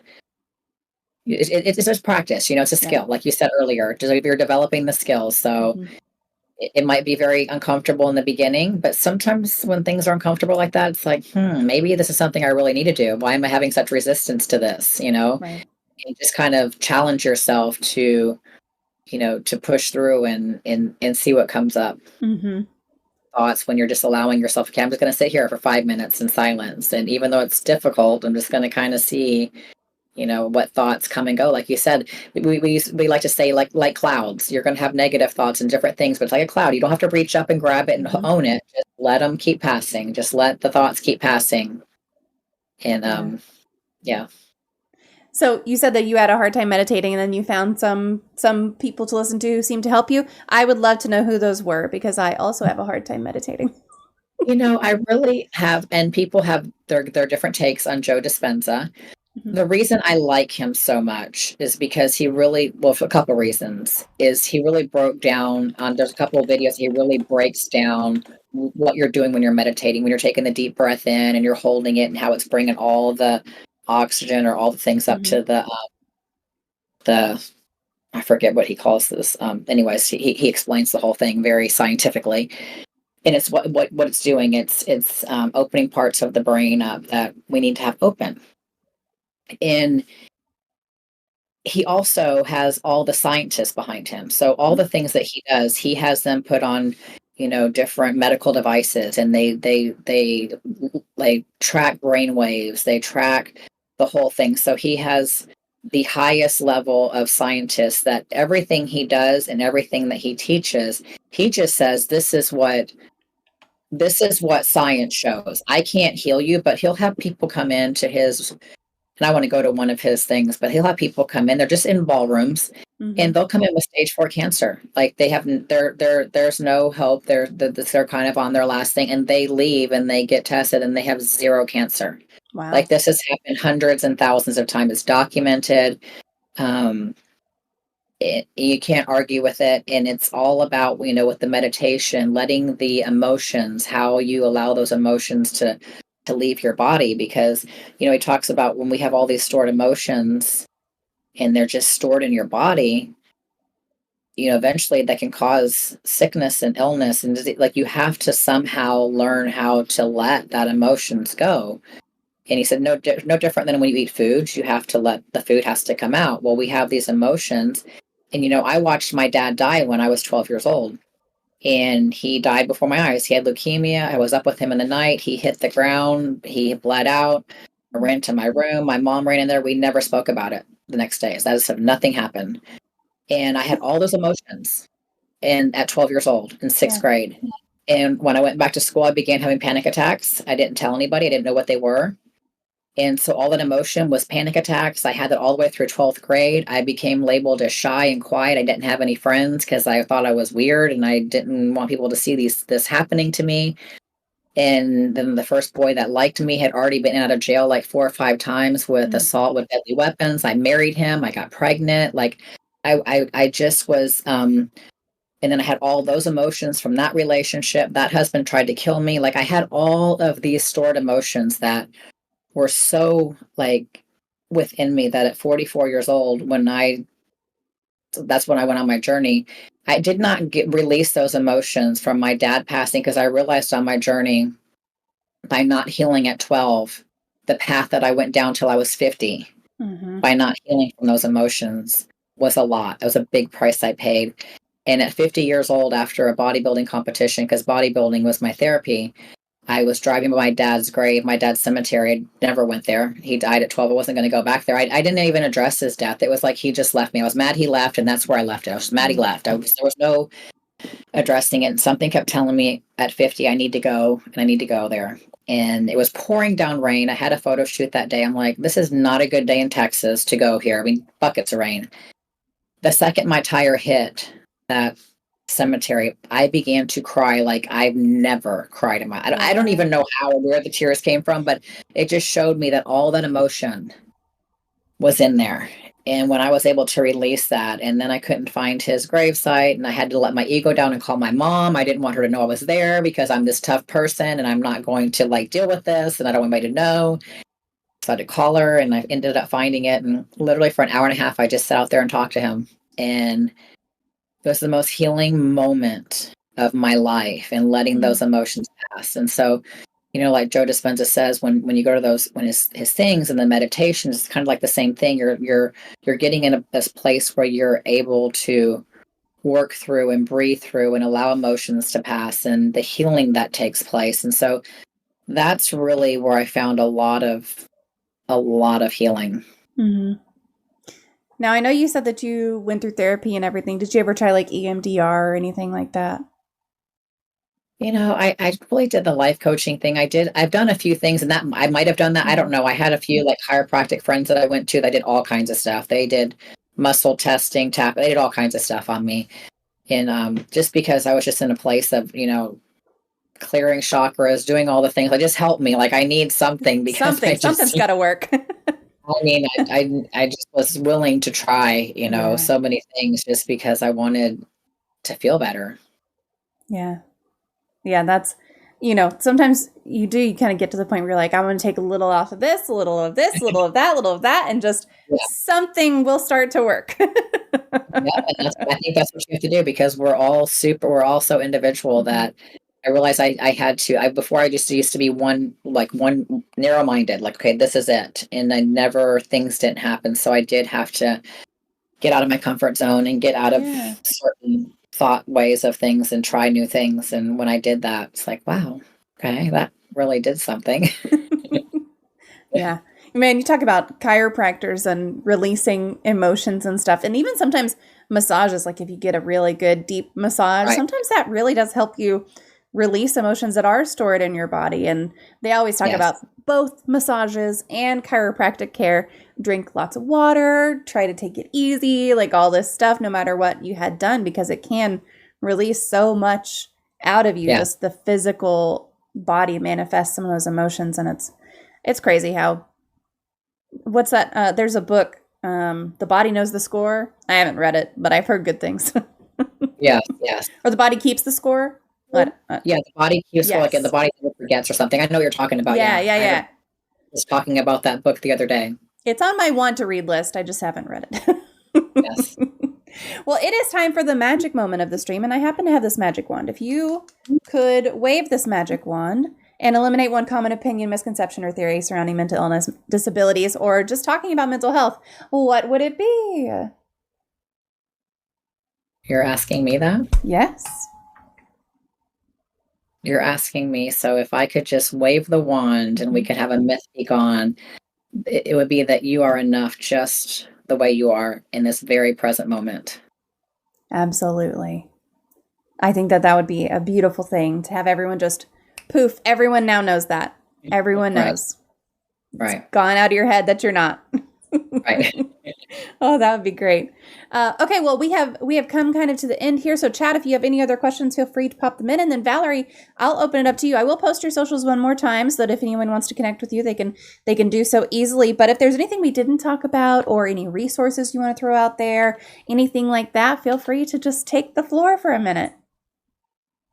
it's just practice, it's a skill. Like you said earlier, you're developing the skills. So it might be very uncomfortable in the beginning, but sometimes when things are uncomfortable like that, it's like, maybe this is something I really need to do. Why am I having such resistance to this? And just kind of challenge yourself to, to push through and see what comes up. Thoughts when you're just allowing yourself, okay, I'm just going to sit here for 5 minutes in silence. And even though it's difficult, I'm just going to kind of see, what thoughts come and go. Like you said, we like to say like clouds. You're going to have negative thoughts and different things, but it's like a cloud. You don't have to reach up and grab it and own it. Just let them keep passing. Just let the thoughts keep passing. And yeah. So you said that you had a hard time meditating, and then you found some people to listen to who seemed to help you. I would love to know who those were, because I also have a hard time meditating. I really have, and people have their different takes on Joe Dispenza. The reason I like him so much is because he really, well, for a couple of reasons, is he really broke down on, there's a couple of videos, he really breaks down what you're doing when you're meditating, when you're taking the deep breath in and you're holding it, and how it's bringing all the oxygen or all the things up to the I forget what he calls this. Anyways, he explains the whole thing very scientifically. And it's what it's doing. It's opening parts of the brain up that we need to have open. And he also has all the scientists behind him. So all the things that he does, he has them put on, different medical devices, and they like track brain waves, they track the whole thing. So he has the highest level of scientists that everything he does and everything that he teaches, he just says, this is what science shows. I can't heal you, but he'll have people come into his, and I want to go to one of his things, but he'll have people come in. They're just in ballrooms, and they'll come in with stage 4 cancer. Like they have, there's no hope. They're kind of on their last thing, and they leave and they get tested and they have 0 cancer. Wow. Like this has happened hundreds and thousands of times. It's documented. You can't argue with it. And it's all about, with the meditation, letting the emotions, how you allow those emotions to leave your body. Because, he talks about when we have all these stored emotions and they're just stored in your body, eventually that can cause sickness and illness. And like you have to somehow learn how to let that emotions go. And he said, no different than when you eat food, you have to let the food has to come out. Well, we have these emotions. And, I watched my dad die when I was 12 years old, and he died before my eyes. He had leukemia. I was up with him in the night. He hit the ground. He bled out. I ran to my room. My mom ran in there. We never spoke about it the next day. So that nothing happened. And I had all those emotions at 12 years old in 6th grade. And when I went back to school, I began having panic attacks. I didn't tell anybody. I didn't know what they were. And so all that emotion was panic attacks. I had that all the way through 12th grade. I became labeled as shy and quiet. I didn't have any friends because I thought I was weird, and I didn't want people to see this happening to me. And then the first boy that liked me had already been out of jail like 4 or 5 times with assault with deadly weapons. I married him. I got pregnant. Like I just was, and then I had all those emotions from that relationship. That husband tried to kill me. Like I had all of these stored emotions that were so like within me that at 44 years old, that's when I went on my journey. I did not release those emotions from my dad passing, because I realized on my journey, by not healing at 12, the path that I went down till I was 50, by not healing from those emotions was a lot. It was a big price I paid. And at 50 years old, after a bodybuilding competition, because bodybuilding was my therapy, I was driving by my dad's grave, my dad's cemetery. I never went there. He died at 12. I wasn't going to go back there. I didn't even address his death. It was like he just left me. I was mad he left, and that's where I left it. I was mad he left. There was no addressing it. And something kept telling me at 50, I need to go, and I need to go there. And it was pouring down rain. I had a photo shoot that day. I'm like, this is not a good day in Texas to go here. I mean, buckets of rain. The second my tire hit that cemetery, I began to cry like I've never cried in my life. I don't even know how or where the tears came from, but it just showed me that all that emotion was in there. And when I was able to release that, and then I couldn't find his gravesite, and I had to let my ego down and call my mom. I didn't want her to know I was there because I'm this tough person and I'm not going to like deal with this, and I don't want anybody to know. So I had to call her, and I ended up finding it. And literally for an hour and a half, I just sat out there and talked to him. And it was the most healing moment of my life, and letting those emotions pass. And so, like Joe Dispenza says, when you go to those, when his things and the meditations, it's kind of like the same thing. You're getting in this place where you're able to work through and breathe through and allow emotions to pass, and the healing that takes place. And so that's really where I found a lot of healing. Mm-hmm. Now, I know you said that you went through therapy and everything. Did you ever try like EMDR or anything like that? I really did the life coaching thing. I've done a few things and that I might have done that. I don't know. I had a few like chiropractic friends that I went to that did all kinds of stuff. They did muscle testing, they did all kinds of stuff on me. And just because I was just in a place of, clearing chakras, doing all the things, it just helped me. Like I need something because Something's got to work. I just was willing to try, Yeah. so many things just because I wanted to feel better. Yeah. Yeah, that's, sometimes you kind of get to the point where you're like, I'm going to take a little off of this, a little of this, a little of that, a little of that, and just something will start to work. And I think that's what you have to do because we're all so individual that I realized I had to, before I just used to be one narrow-minded, like, okay, this is it. And things didn't happen. So I did have to get out of my comfort zone and get out of certain thought ways of things and try new things. And when I did that, it's like, wow, okay, that really did something. Yeah. Man, you talk about chiropractors and releasing emotions and stuff. And even sometimes massages, like if you get a really good deep massage, sometimes that really does help you release emotions that are stored in your body. And they always talk about both massages and chiropractic care. Drink lots of water, try to take it easy, like all this stuff, no matter what you had done, because it can release so much out of you. Just the physical body manifests some of those emotions. And it's crazy how, what's that? There's a book, The Body Knows the Score. I haven't read it, but I've heard good things. Yes. Or The Body Keeps the Score. The body keeps like the body never forgets or something. I know what you're talking about. Yeah. I was talking about that book the other day. It's on my want to read list. I just haven't read it. Yes. Well, it is time for the magic moment of the stream, and I happen to have this magic wand. If you could wave this magic wand and eliminate one common opinion, misconception, or theory surrounding mental illness, disabilities, or just talking about mental health, what would it be? You're asking me that? Yes. You're asking me, so if I could just wave the wand and we could have a myth be gone, it would be that you are enough just the way you are in this very present moment. Absolutely. I think that would be a beautiful thing to have everyone just poof. Everyone now knows that. Everyone knows. Right. It's gone out of your head that you're not. Right. Oh, that would be great. Okay, well, we have come kind of to the end here. So, Chad, if you have any other questions, feel free to pop them in. And then, Valerie, I'll open it up to you. I will post your socials one more time so that if anyone wants to connect with you, they can do so easily. But if there's anything we didn't talk about or any resources you want to throw out there, anything like that, feel free to just take the floor for a minute.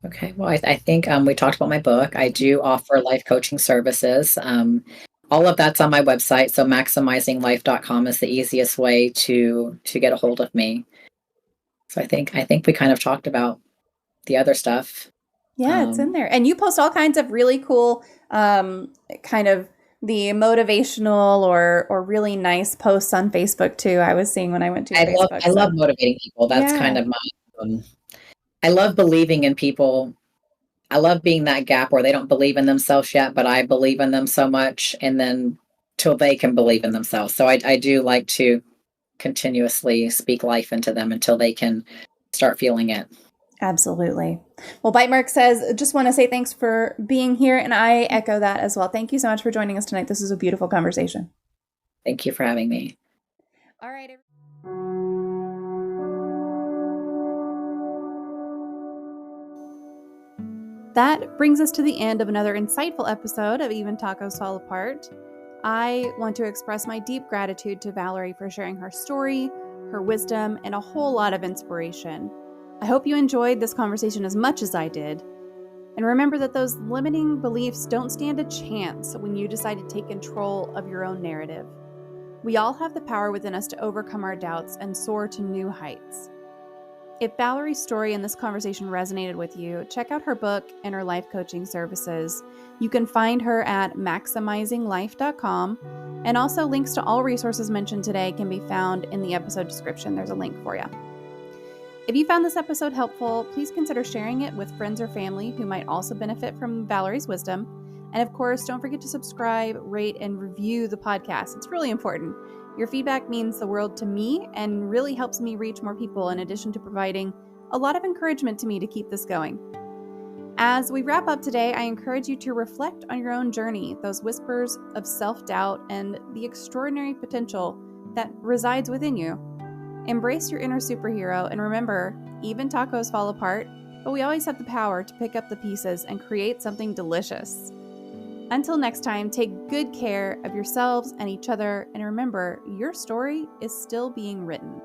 Okay. Well, I think we talked about my book. I do offer life coaching services. All of that's on my website. So maximizinglife.com is the easiest way to get a hold of me. So I think we kind of talked about the other stuff. Yeah, it's in there. And you post all kinds of really cool kind of the motivational or really nice posts on Facebook too. I was seeing when I went to Facebook. I love motivating people. That's kind of my I love believing in people. I love being that gap where they don't believe in themselves yet, but I believe in them so much, and then till they can believe in themselves. So I do like to continuously speak life into them until they can start feeling it. Absolutely. Well, Bite Mark says, just want to say thanks for being here, and I echo that as well. Thank you so much for joining us tonight. This is a beautiful conversation. Thank you for having me. All right. That brings us to the end of another insightful episode of Even Tacos Fall Apart. I want to express my deep gratitude to Valerie for sharing her story, her wisdom, and a whole lot of inspiration. I hope you enjoyed this conversation as much as I did. And remember that those limiting beliefs don't stand a chance when you decide to take control of your own narrative. We all have the power within us to overcome our doubts and soar to new heights. If Valerie's story in this conversation resonated with you, check out her book and her life coaching services. You can find her at maximizinglife.com, and also links to all resources mentioned today can be found in the episode description. There's a link for you. If you found this episode helpful, please consider sharing it with friends or family who might also benefit from Valerie's wisdom. And of course, don't forget to subscribe, rate, and review the podcast. It's really important. Your feedback means the world to me and really helps me reach more people, in addition to providing a lot of encouragement to me to keep this going. As we wrap up today, I encourage you to reflect on your own journey, those whispers of self-doubt, and the extraordinary potential that resides within you. Embrace your inner superhero, and remember, even tacos fall apart, but we always have the power to pick up the pieces and create something delicious. Until next time, take good care of yourselves and each other, and remember, your story is still being written.